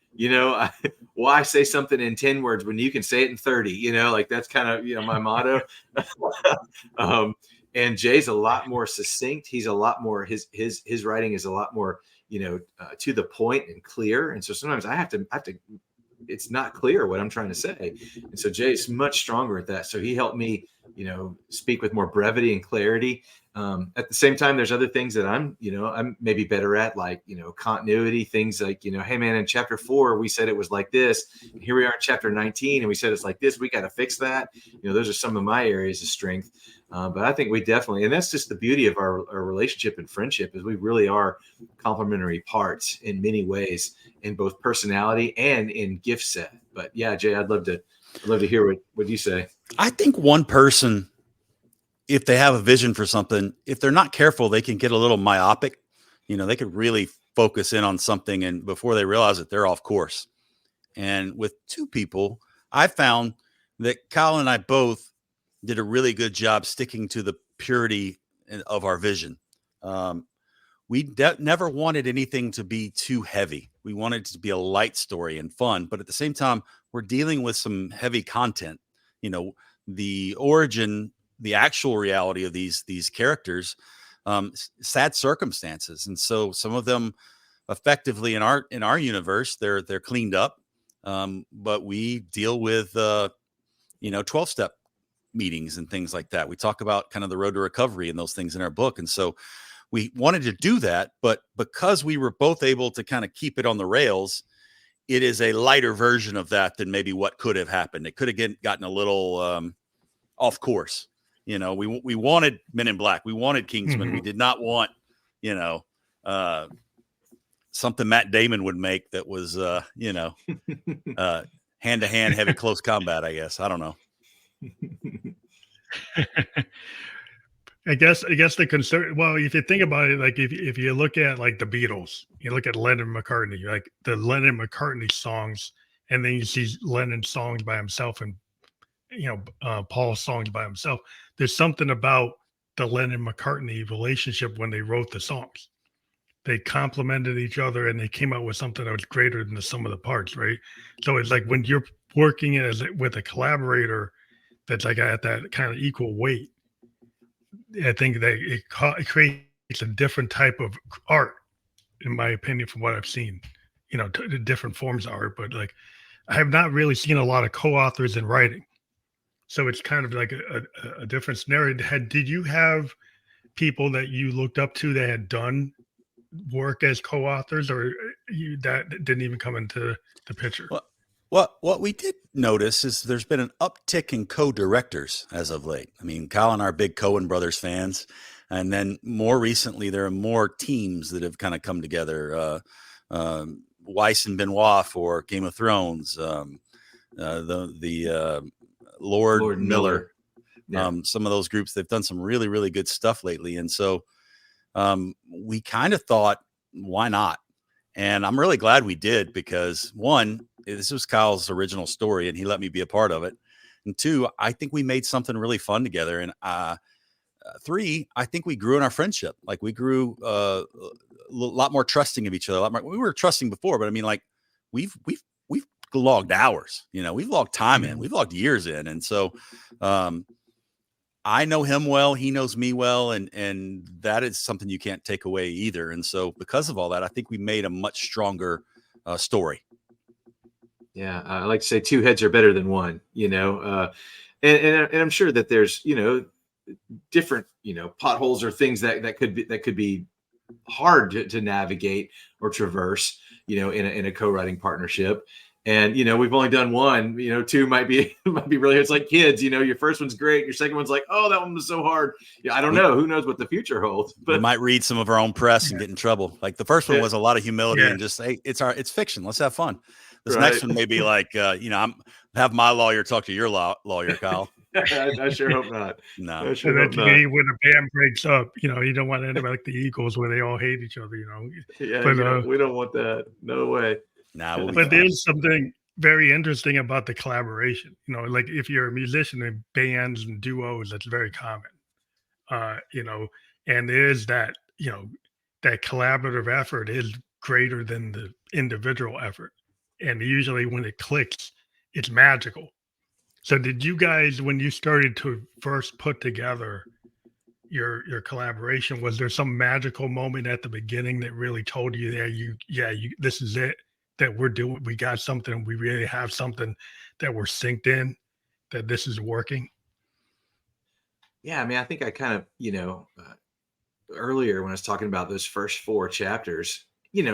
Why say something in 10 words when you can say it in 30? Like that's kind of my motto. And Jay's a lot more succinct. He's a lot more his writing is a lot more to the point and clear. And so sometimes I have to it's not clear what I'm trying to say. And so Jay's much stronger at that. So he helped me, speak with more brevity and clarity. At the same time, there's other things that I'm maybe better at, like, continuity, things like, hey man, in chapter 4, we said it was like this. And here we are in chapter 19 and we said it's like this. We got to fix that. Those are some of my areas of strength. But I think we definitely, and that's just the beauty of our relationship and friendship, is we really are complementary parts in many ways, in both personality and in gift set. But yeah, Jay, I'd love to hear what you say. I think one person, if they have a vision for something, if they're not careful, they can get a little myopic. They could really focus in on something, and before they realize it, they're off course. And with two people, I found that Kyle and I both did a really good job sticking to the purity of our vision. We never wanted anything to be too heavy. We wanted it to be a light story and fun, but at the same time, we're dealing with some heavy content. The origin, the actual reality of these characters, sad circumstances, and so some of them, effectively in our universe, they're cleaned up, but we deal with 12-step meetings and things like that. We talk about kind of the road to recovery and those things in our book, and so we wanted to do that, but because we were both able to kind of keep it on the rails, it is a lighter version of that than maybe what could have happened. It could have gotten a little off course. We wanted Men in Black. We wanted Kingsman. Mm-hmm. We did not want, something Matt Damon would make that was, hand-to-hand, heavy, close combat, I guess. I don't know. I guess the concern, well, if you think about it, like if you look at like the Beatles, you look at Lennon McCartney, like the Lennon McCartney songs, and then you see Lennon songs by himself and, Paul's songs by himself. There's something about the Lennon McCartney relationship when they wrote the songs. They complemented each other and they came out with something that was greater than the sum of the parts, right? So it's like when you're working with a collaborator that's like at that kind of equal weight, I think that it creates a different type of art, in my opinion, from what I've seen, different forms of art. But like, I have not really seen a lot of co-authors in writing. So it's kind of like a different scenario. Did you have people that you looked up to that had done work as co-authors, or that didn't even come into the picture? Well, what we did notice is there's been an uptick in co-directors as of late. I mean, Kyle and I are big Coen Brothers fans. And then more recently, there are more teams that have kind of come together. Weiss and Benoit for Game of Thrones, Lord Miller. Yeah. Some of those groups, they've done some really, really good stuff lately. And so we kind of thought, why not? And I'm really glad we did, because one, this was Kyle's original story and he let me be a part of it. And two, I think we made something really fun together. And 3, I think we grew in our friendship. Like we grew a lot more trusting of each other. A lot more, we were trusting before, but I mean, like we've logged hours, we've logged time in, we've logged years in. And so, I know him well, he knows me well, and that is something you can't take away either. And so because of all that, I think we made a much stronger story. Yeah, I like to say 2 heads are better than one, and I'm sure that there's, different, potholes or things that could be hard to navigate or traverse, in a co-writing partnership. And, we've only done one, 2 might be really, it's like kids, your first one's great. Your second one's like, oh, that one was so hard. Yeah. I don't know. Who knows what the future holds, but we might read some of our own press and get in trouble. Like the first one was a lot of humility and just, hey, it's fiction. Let's have fun. This next one may be like, I'm have my lawyer talk to your lawyer, Kyle. I sure hope not. No. I sure hope not. When a band breaks up, you don't want to end up like the Eagles where they all hate each other, Yeah, but, we don't want that. No way. Nah, but there's something very interesting about the collaboration. Like if you're a musician in bands and duos, that's very common. And there's that, that collaborative effort is greater than the individual effort. And usually when it clicks, it's magical. So did you guys, when you started to first put together your collaboration, was there some magical moment at the beginning that really told you this is it, that we got something, we really have something that we're synced in, that this is working? Yeah. I mean, I think I kind of, earlier when I was talking about those first 4 chapters,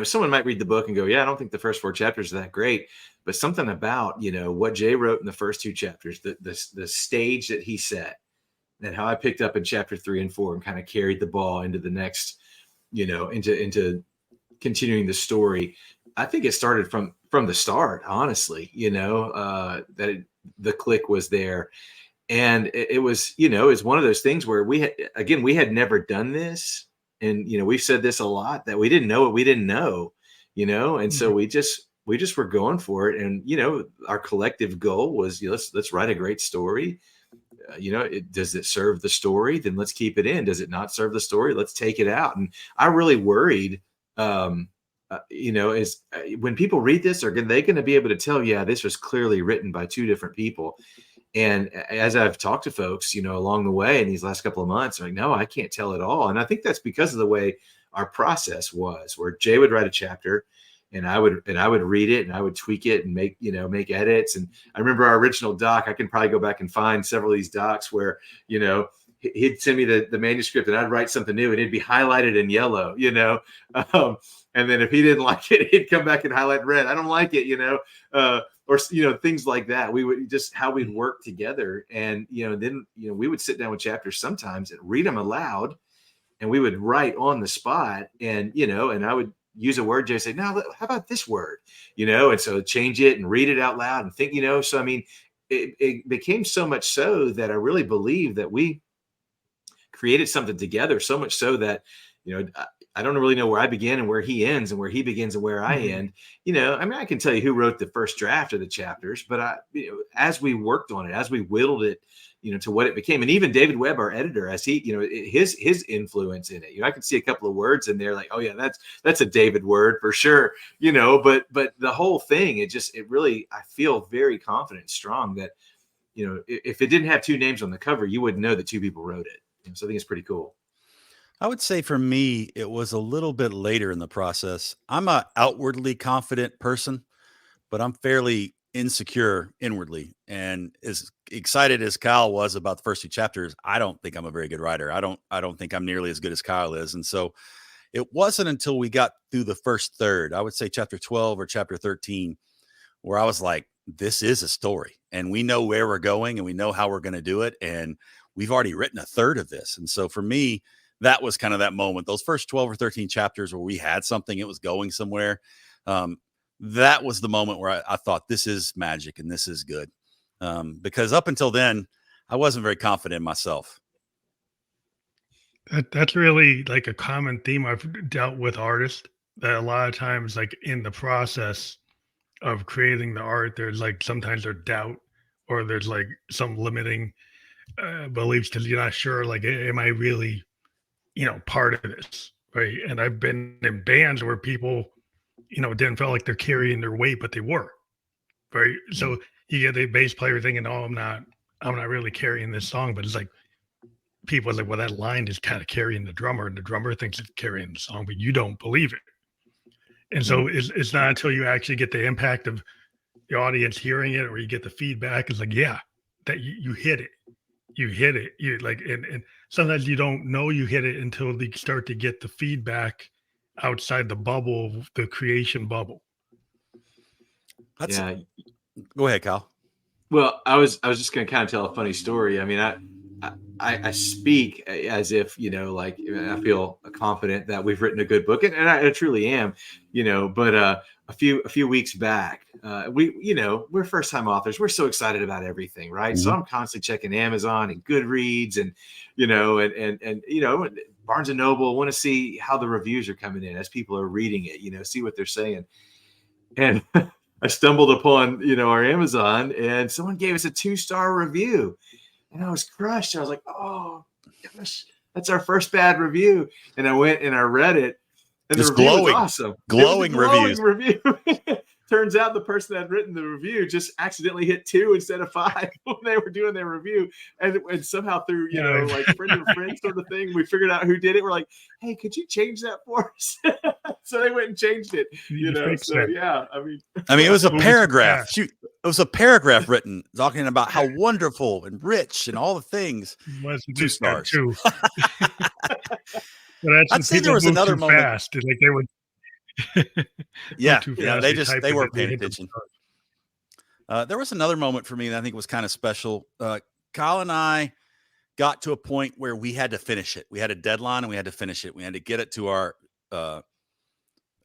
someone might read the book and go, yeah, I don't think the first 4 chapters are that great, but something about, what Jay wrote in the first 2 chapters, the stage that he set, and how I picked up in chapter 3 and 4 and kind of carried the ball into the next, into continuing the story. I think it started from the start, honestly, that the click was there. And it was, it's one of those things where we had never done this. And, we've said this a lot, that we didn't know what we didn't know, and so we just were going for it. And, our collective goal was, let's write a great story. Does it serve the story? Then let's keep it in. Does it not serve the story? Let's take it out. And I really worried, is when people read this, are they going to be able to tell, yeah, this was clearly written by 2 different people? And as I've talked to folks, along the way in these last couple of months, I'm like, no, I can't tell at all. And I think that's because of the way our process was, where Jay would write a chapter and I would read it and I would tweak it and make edits. And I remember our original doc, I can probably go back and find several of these docs where, he'd send me the manuscript and I'd write something new and it'd be highlighted in yellow, and then if he didn't like it, he'd come back and highlight red. I don't like it, or things like that. We would just how we'd work together, and then we would sit down with chapters sometimes and read them aloud, and we would write on the spot, and and I would use a word, Jay say, now how about this word, and so change it and read it out loud and think, so I mean, it became so much so that I really believe that we created something together, so much so that I don't really know where I begin and where he ends and where he begins and where I end. I mean, I can tell you who wrote the first draft of the chapters, but as we worked on it, as we whittled it, to what it became, and even David Webb, our editor, as he, his influence in it, I can see a couple of words in there like, oh yeah, that's a David word for sure, but the whole thing, it really, I feel very confident and strong that, if it didn't have 2 names on the cover, you wouldn't know that 2 people wrote it. So I think it's pretty cool. I would say for me, it was a little bit later in the process. I'm an outwardly confident person, but I'm fairly insecure inwardly. And as excited as Kyle was about the first 2 chapters, I don't think I'm a very good writer. I don't think I'm nearly as good as Kyle is. And so it wasn't until we got through the first third, I would say chapter 12 or chapter 13, where I was like, this is a story and we know where we're going and we know how we're going to do it. And we've already written a third of this. And so for me, that was kind of that moment, those first 12 or 13 chapters where we had something, it was going somewhere. That was the moment where I thought this is magic and this is good. Because up until then, I wasn't very confident in myself. That's really like a common theme I've dealt with artists, that a lot of times, like in the process of creating the art, there's like sometimes there's doubt or there's like some limiting beliefs because you're not sure, like, am I really, part of this, right? And I've been in bands where people, didn't feel like they're carrying their weight, but they were, right? So you get the bass player thinking, "Oh, I'm not really carrying this song," but it's like people are like, "Well, that line is kind of carrying the drummer, and the drummer thinks it's carrying the song, but you don't believe it." And so it's not until you actually get the impact of the audience hearing it, or you get the feedback. It's like, yeah, that you hit it. You hit it. You like, and sometimes you don't know you hit it until they start to get the feedback outside the bubble, the creation bubble. Yeah. Go ahead, Kyle. Well, I was just going to kind of tell a funny story. I mean, I speak as if, like I feel confident that we've written a good book, and I truly am, but a few weeks back, we're first time authors. We're so excited about everything, right? Mm-hmm. So I'm constantly checking Amazon and Goodreads and, and Barnes and Noble. Want to see how the reviews are coming in as people are reading it, see what they're saying. And I stumbled upon, our Amazon, and someone gave us a 2-star review. And I was crushed. I was like, oh, gosh, that's our first bad review. And I went and I read it. And It's the review glowing, was awesome. glowing reviews. Review. Turns out the person that had written the review just accidentally hit 2 instead of 5 when they were doing their review. And somehow through, like friend of a friend sort of thing, we figured out who did it. We're like, hey, could you change that for us? So they went and changed it, So, yeah, I mean, it was a paragraph. Shoot, it was a paragraph written talking about how wonderful and rich and all the things. 2 stars. I'd say there was another moment. Fast. Like they would. Yeah, they weren't paying attention. There was another moment for me that I think was kind of special. Kyle and I got to a point where we had to finish it. We had a deadline and we had to finish it. We had to get it to our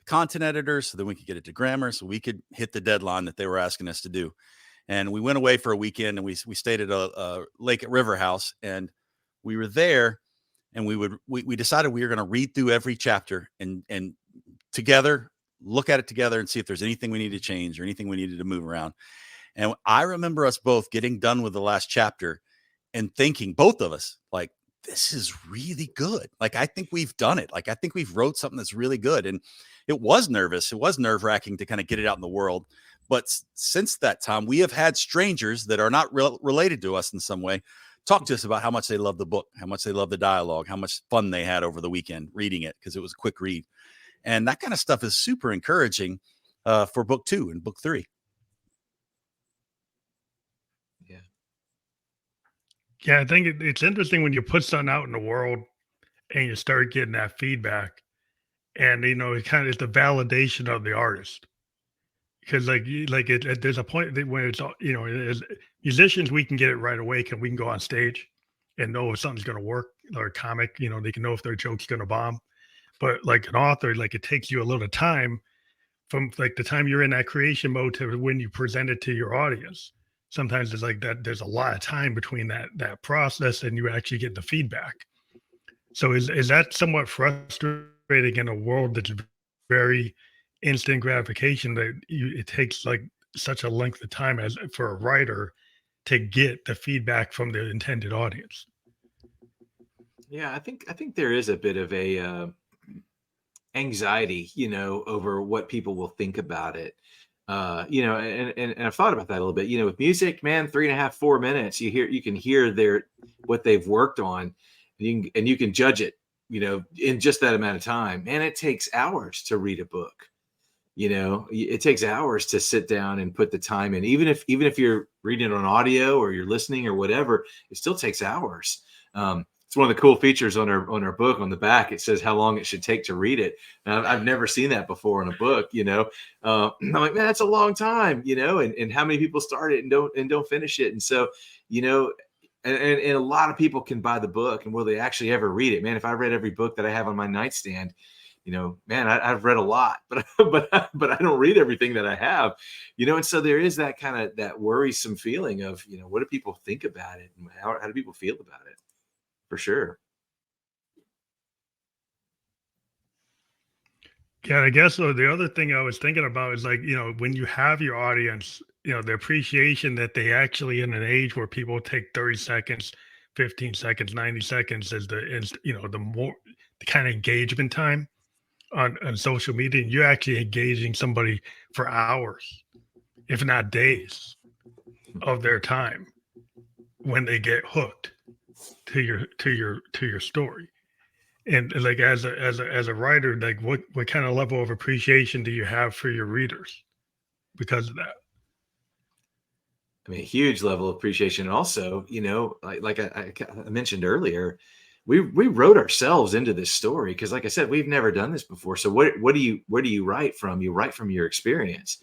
content editors so that we could get it to Grammar so we could hit the deadline that they were asking us to do. And we went away for a weekend and we stayed at a lake at River House, and we were there, and we decided we were going to read through every chapter and together, look at it together and see if there's anything we need to change or anything we needed to move around. And I remember us both getting done with the last chapter and thinking, both of us, like, this is really good. Like, I think we've done it. Like, I think we've wrote something that's really good. And it was nervous. It was nerve-wracking to kind of get it out in the world. But since that time, we have had strangers that are not related to us in some way talk to us about how much they love the book, how much they love the dialogue, how much fun they had over the weekend reading it because it was a quick read. And that kind of stuff is super encouraging for book 2 and book 3. Yeah, I think it's interesting when you put something out in the world and you start getting that feedback, and it kind of is the validation of the artist. Because there's a point when it's as musicians, we can get it right away. We can go on stage and know if something's going to work, or a comic, they can know if their joke's going to bomb. But like an author, like it takes you a little time from like the time you're in that creation mode to when you present it to your audience. Sometimes it's like that. There's a lot of time between that process and you actually get the feedback. So is that somewhat frustrating in a world that's very instant gratification, that it takes like such a length of time as for a writer to get the feedback from the intended audience? Yeah, I think there is a bit of a anxiety, over what people will think about it. And I've thought about that a little bit. With music, man, 3.5, 4 minutes, you can hear what they've worked on, and you can judge it, in just that amount of time. Man, it takes hours to read a book. It takes hours to sit down and put the time in. Even if you're reading it on audio or you're listening or whatever, it still takes hours. It's one of the cool features on our book. On the back, it says how long it should take to read it. I've never seen that before in a book. I'm like, man, that's a long time. And how many people start it and don't finish it. And so, and a lot of people can buy the book, and will they actually ever read it? Man, if I read every book that I have on my nightstand, man, I've read a lot, but I don't read everything that I have, and so there is that kind of that worrisome feeling of, what do people think about it, and how do people feel about it? For sure. Yeah, I guess so. The other thing I was thinking about is like, when you have your audience, the appreciation that they actually in an age where people take 30 seconds 15 seconds, 90 seconds is the kind of engagement time on social media. And you're actually engaging somebody for hours, if not days, of their time when they get hooked to your story. And like as a writer, like what kind of level of appreciation do you have for your readers because of that? I mean, a huge level of appreciation. And also, like I mentioned earlier, we wrote ourselves into this story because, like I said, we've never done this before. So where do you write from? You write from your experience,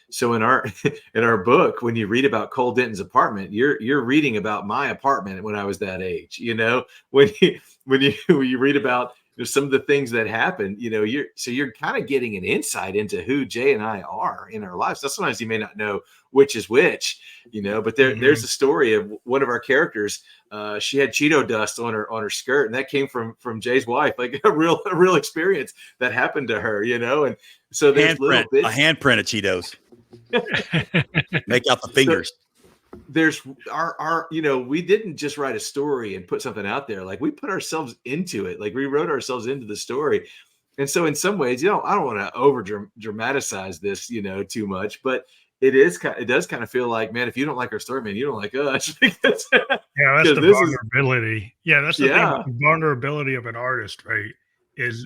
So in our book, when you read about Cole Denton's apartment, you're reading about my apartment when I was that age. When you read about some of the things that happened, you're kind of getting an insight into who Jay and I are in our lives. So sometimes you may not know which is which, but there's a story of one of our characters. She had Cheeto dust on her skirt, and that came from Jay's wife, like a real experience that happened to her, and so there's little bits. A handprint of Cheetos. Make out the fingers. There's our we didn't just write a story and put something out there. Like we put ourselves into it. Like we wrote ourselves into the story. And so in some ways, I don't want to over dramatize this, too much, but it does kind of feel like, man, if you don't like our story, man, you don't like us. Yeah, that's the vulnerability. That's the thing. The vulnerability of an artist, right? Is,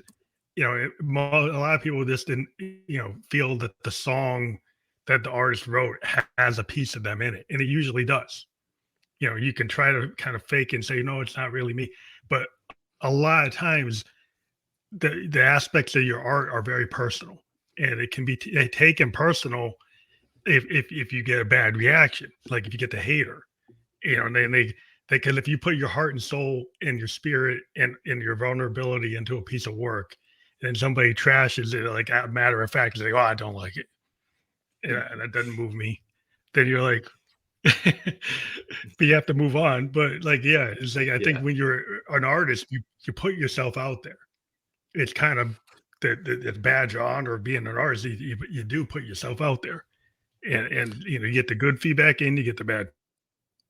a lot of people just didn't, feel that the song that the artist wrote has a piece of them in it. And it usually does. You can try to kind of fake and say, no, it's not really me. But a lot of times the aspects of your art are very personal, and it can be taken personal if you get a bad reaction, like if you get the hater, and then they can, if you put your heart and soul and your spirit and your vulnerability into a piece of work, and then somebody trashes it, like a matter of fact, it's like, oh, I don't like it. And that doesn't move me. Then you're like, but you have to move on. But like, it's like, I think when you're an artist, you put yourself out there. It's kind of the badge of honor of being an artist. You do put yourself out there, and you get the good feedback and you get the bad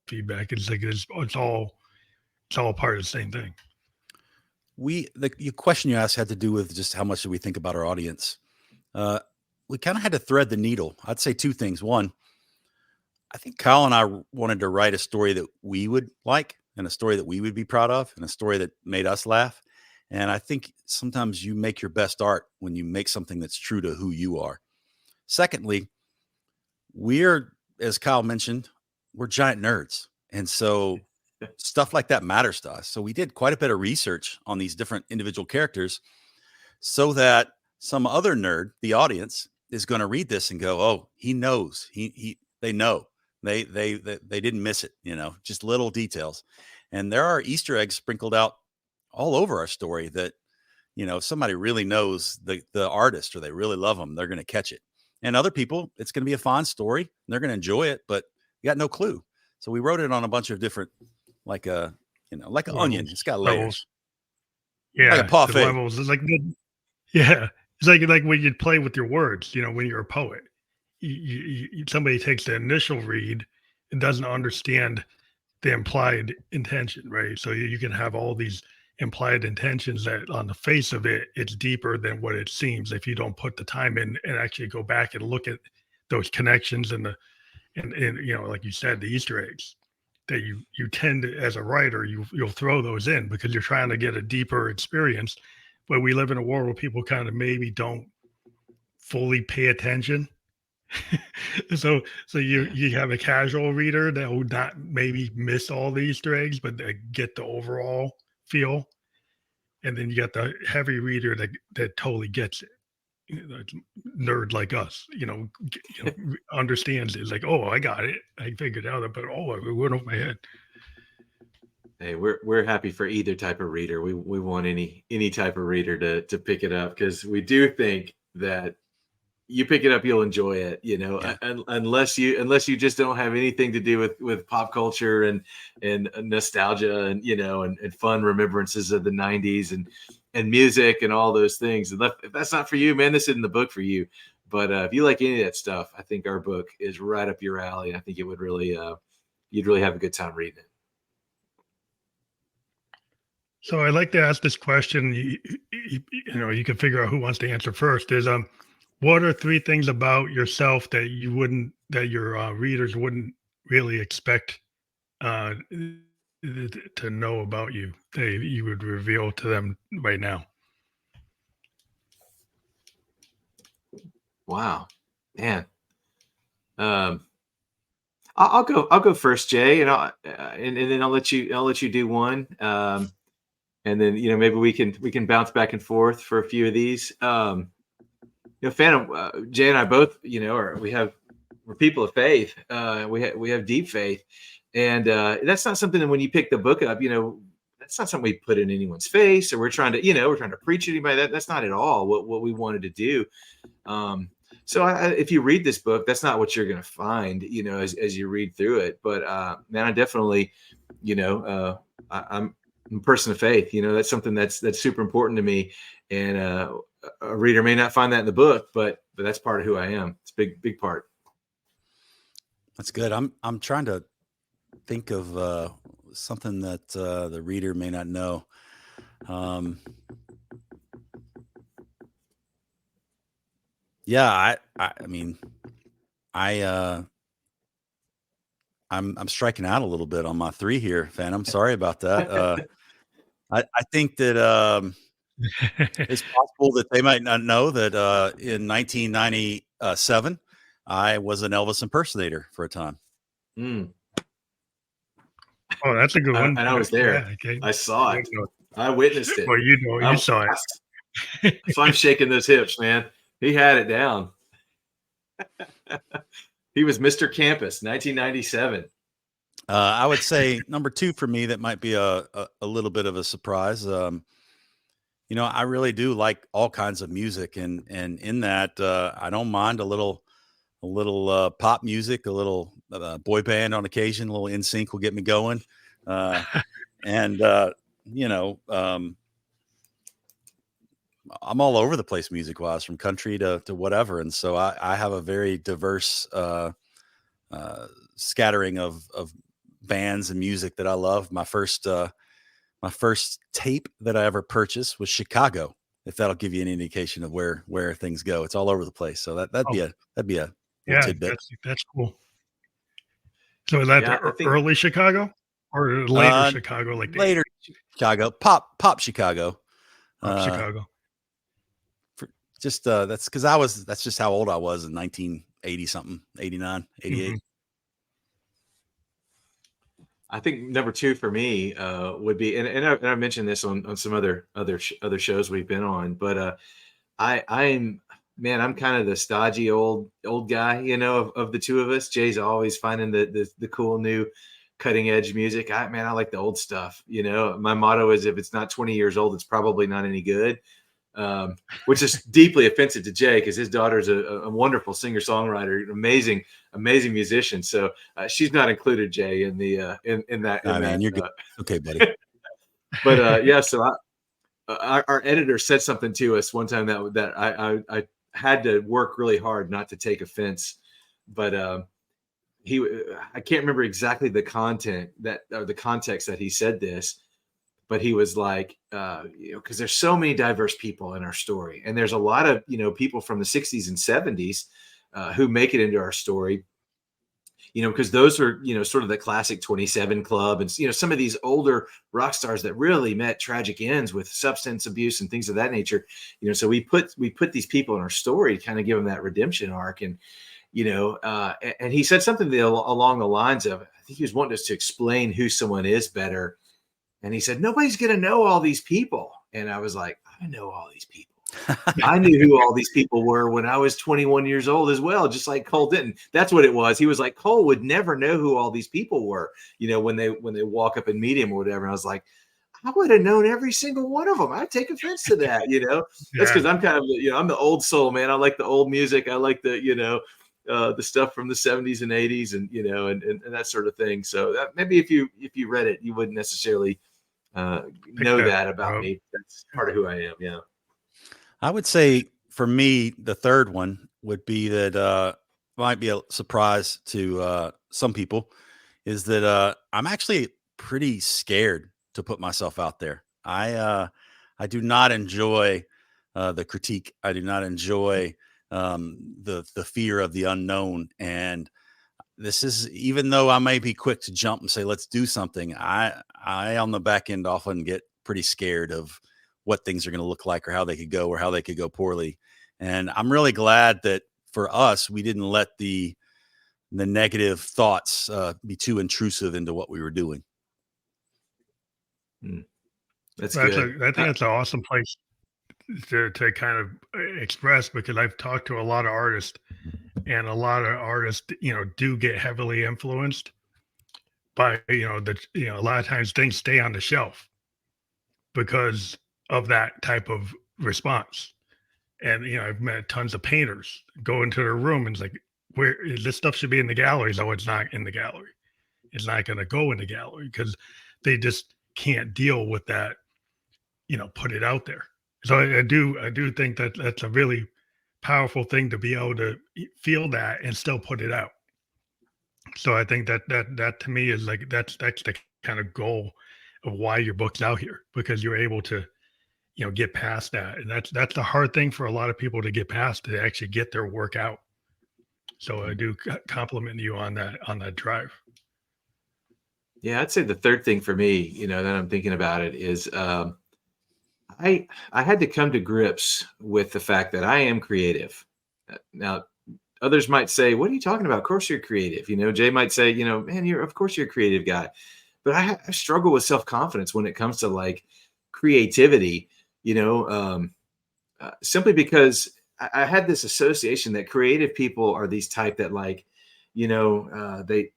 feedback. It's like it's all part of the same thing. The question you asked had to do with just how much do we think about our audience. We kind of had to thread the needle. I'd say two things. One, I think Kyle and I wanted to write a story that we would like, and a story that we would be proud of, and a story that made us laugh. And I think sometimes you make your best art when you make something that's true to who you are. Secondly, as Kyle mentioned, we're giant nerds. And so stuff like that matters to us. So we did quite a bit of research on these different individual characters so that some other nerd, the audience, is going to read this and go, oh, he knows. They know. They didn't miss it, just little details. And there are Easter eggs sprinkled out all over our story that, if somebody really knows the artist or they really love them, they're going to catch it. And other people, it's going to be a fun story and they're going to enjoy it, but you got no clue. So we wrote it on a bunch of different, like an onion. It's got layers. Yeah. Like a parfait. Levels. It's like, it's like when you play with your words, when you're a poet, somebody takes the initial read and doesn't understand the implied intention, right? So you can have all these implied intentions that on the face of it, it's deeper than what it seems if you don't put the time in and actually go back and look at those connections and like you said, the Easter eggs that you tend to, as a writer, you'll throw those in because you're trying to get a deeper experience. But we live in a world where people kind of maybe don't fully pay attention. so you have a casual reader that will not maybe miss all the Easter eggs, but they get the overall feel. And then you got the heavy reader that totally gets it. Nerd like us, understands it. It's like, oh, I got it. I figured out it, but it went over my head. Hey, we're happy for either type of reader. We want any type of reader to pick it up because we do think that you pick it up, you'll enjoy it, unless you just don't have anything to do with pop culture and nostalgia and, and fun remembrances of the 90s and music and all those things. And if that's not for you, man, this isn't the book for you. But if you like any of that stuff, I think our book is right up your alley. And I think it would really, you'd really have a good time reading it. So I like to ask this question. You can figure out who wants to answer first. Is what are three things about yourself that that your readers wouldn't really expect uh, to know about you? You would reveal to them right now. Wow, man. Um, I'll go first, Jay, and and then I'll let you do one. And then maybe we can bounce back and forth for a few of these. Phantom, Jay and I both we're people of faith. We have deep faith, and that's not something that when you pick the book up, that's not something we put in anyone's face, or we're trying to preach to anybody. That's not at all what we wanted to do. So if you read this book, that's not what you're going to find, as you read through it. But man, I definitely, I'm a person of faith. That's something that's super important to me. And a reader may not find that in the book, but that's part of who I am. It's a big part. That's good. I'm trying to think of something that the reader may not know. Yeah, I mean, I'm striking out a little bit on my three here, Phantom. Sorry about that. I think that it's possible that they might not know that in 1997, I was an Elvis impersonator for a time. Mm. Oh, that's a good one. And I was there. Yeah, okay. I saw it. I witnessed it. Well, you saw it. So I'm shaking those hips, man. He had it down. He was Mr. Campus, 1997. I would say number two for me, that might be a little bit of a surprise. I really do like all kinds of music, and in that, I don't mind a little pop music, a little boy band on occasion. A little NSYNC will get me going, and I'm all over the place music wise, from country to whatever, and so I have a very diverse scattering of bands and music that I love. My first tape that I ever purchased was Chicago, if that'll give you an indication of where things go. It's all over the place. So that'd be a tidbit. That's cool. So is that early Chicago or later Chicago? Like later Chicago, pop Chicago. Chicago. That's just how old I was in 1980 something, 89, 88. Mm-hmm. I think number two for me would be, and I mentioned this on some other shows we've been on, but I'm kind of the stodgy old guy, of the two of us. Jay's always finding the cool new cutting edge music. I like the old stuff. My motto is, if it's not 20 years old, it's probably not any good. Which is deeply offensive to Jay, because his daughter's a wonderful singer-songwriter, amazing musician. So she's not included, Jay, in the in that. Man, you're good. Okay, buddy. But yeah, so our editor said something to us one time that I had to work really hard not to take offense, but I can't remember exactly the content or the context that he said this. But he was like, because there's so many diverse people in our story, and there's a lot of people from the 60s and 70s who make it into our story, because those are sort of the classic 27 Club, and some of these older rock stars that really met tragic ends with substance abuse and things of that nature. So we put these people in our story to kind of give them that redemption arc, and and he said something along the lines of, I think he was wanting us to explain who someone is better. And he said, nobody's going to know all these people. And I was like, I know all these people. I knew who all these people were when I was 21 years old as well, just like Cole Denton. That's what it was. He was like, Cole would never know who all these people were, when they walk up and meet him or whatever. And I was like, I would have known every single one of them. I take offense to that, That's because I'm kind of, I'm the old soul, man. I like the old music. I like the stuff from the 70s and 80s and, and that sort of thing. So that maybe if you read it, you wouldn't necessarily know that about me. That's part of who I am. Yeah. I would say for me, the third one would be that might be a surprise to some people, is that I'm actually pretty scared to put myself out there. I do not enjoy the critique. I do not enjoy the fear of the unknown. And this is, even though I may be quick to jump and say, let's do something, I on the back end often get pretty scared of what things are going to look like or how they could go or how they could go poorly. And I'm really glad that for us, we didn't let the negative thoughts be too intrusive into what we were doing. That's good. I think that's an awesome place to kind of express, because I've talked to a lot of artists, and a lot of artists, do get heavily influenced by, a lot of times things stay on the shelf because of that type of response. And, I've met tons of painters go into their room and it's like, where this stuff should be in the galleries. Oh, it's not in the gallery. It's not going to go in the gallery because they just can't deal with that, put it out there. So I do think that that's a really powerful thing, to be able to feel that and still put it out. So I think that to me is like, that's the kind of goal of why your book's out here, because you're able to, get past that. And that's the hard thing for a lot of people to get past, to actually get their work out. So I do compliment you on that drive. Yeah, I'd say the third thing for me, that I'm thinking about it is, I had to come to grips with the fact that I am creative. Now, others might say, "What are you talking about? Of course you're creative." Jay might say, "Man, of course you're a creative guy." But I struggle with self-confidence when it comes to like creativity. Simply because I had this association that creative people are these type that like, they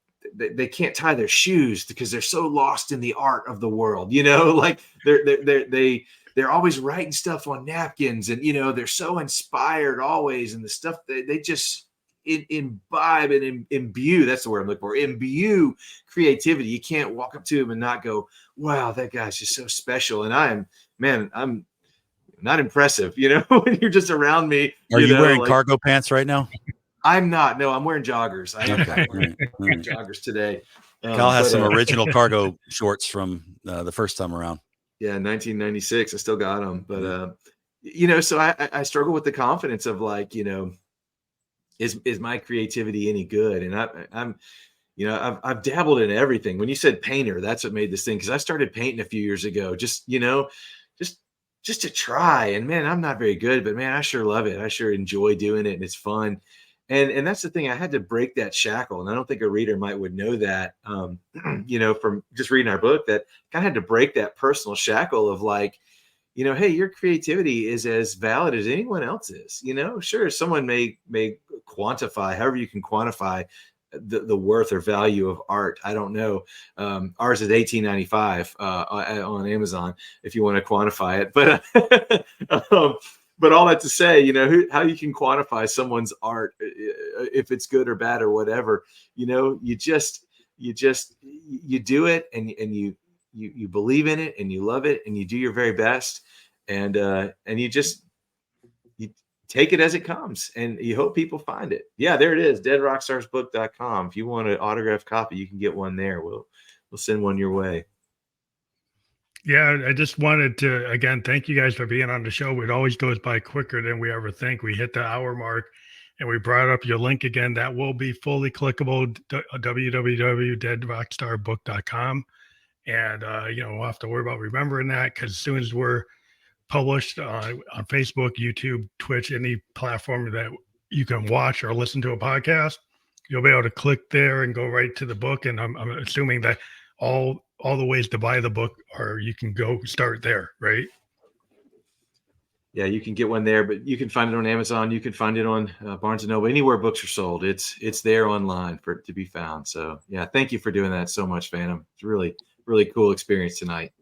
can't tie their shoes because they're so lost in the art of the world. Like they're always writing stuff on napkins, and they're so inspired always, and the stuff they just imbibe and imbue. That's the word I'm looking for. Imbue creativity. You can't walk up to him and not go, "Wow, that guy's just so special." And I'm not impressive, when you're just around me. Are you wearing cargo pants right now? I'm not. No, I'm wearing joggers. I am Okay. wearing joggers today. Kyle has some original cargo shorts from the first time around. Yeah, 1996. I still got them, but so I struggle with the confidence of like, is my creativity any good? And I've dabbled in everything. When you said painter, that's what made this thing, because I started painting a few years ago, just to try. And man, I'm not very good, but man, I sure love it. I sure enjoy doing it, and it's fun. And that's the thing. I had to break that shackle, and I don't think a reader would know that, from just reading our book, that kind of had to break that personal shackle of like, hey, your creativity is as valid as anyone else's. Sure, someone may quantify, however you can quantify the worth or value of art. I don't know. Ours is $18.95 on Amazon if you want to quantify it. But all that to say, how you can quantify someone's art, if it's good or bad or whatever, you do it, and you believe in it, and you love it, and you do your very best, and you take it as it comes, and you hope people find it. Yeah, there it is, deadrockstarsbook.com. If you want an autographed copy, you can get one there. We'll send one your way. Yeah, I just wanted to, again, thank you guys for being on the show. It always goes by quicker than we ever think. We hit the hour mark, and we brought up your link again. That will be fully clickable, www.deadrockstarbook.com. And, we'll have to worry about remembering that, because as soon as we're published on Facebook, YouTube, Twitch, any platform that you can watch or listen to a podcast, you'll be able to click there and go right to the book. And I'm assuming that all the ways to buy the book, or you can go start there, right? Yeah, you can get one there, but you can find it on Amazon. You can find it on Barnes & Noble, anywhere books are sold. It's there online for it to be found. So yeah, thank you for doing that so much, Phantom. It's really, really cool experience tonight.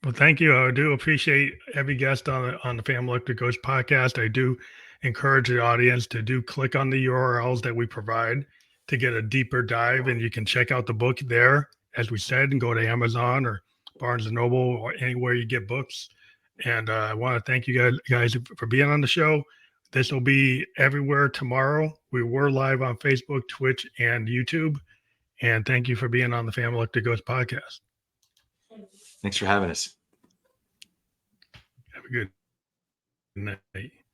Well, thank you. I do appreciate every guest on the Family Electric Ghost podcast. I do encourage the audience to click on the URLs that we provide to get a deeper dive, and you can check out the book there, as we said, and go to Amazon or Barnes & Noble or anywhere you get books. And I want to thank you guys for being on the show. This will be everywhere tomorrow. We were live on Facebook, Twitch, and YouTube. And thank you for being on the Family Electric Ghost podcast. Thanks for having us. a good night.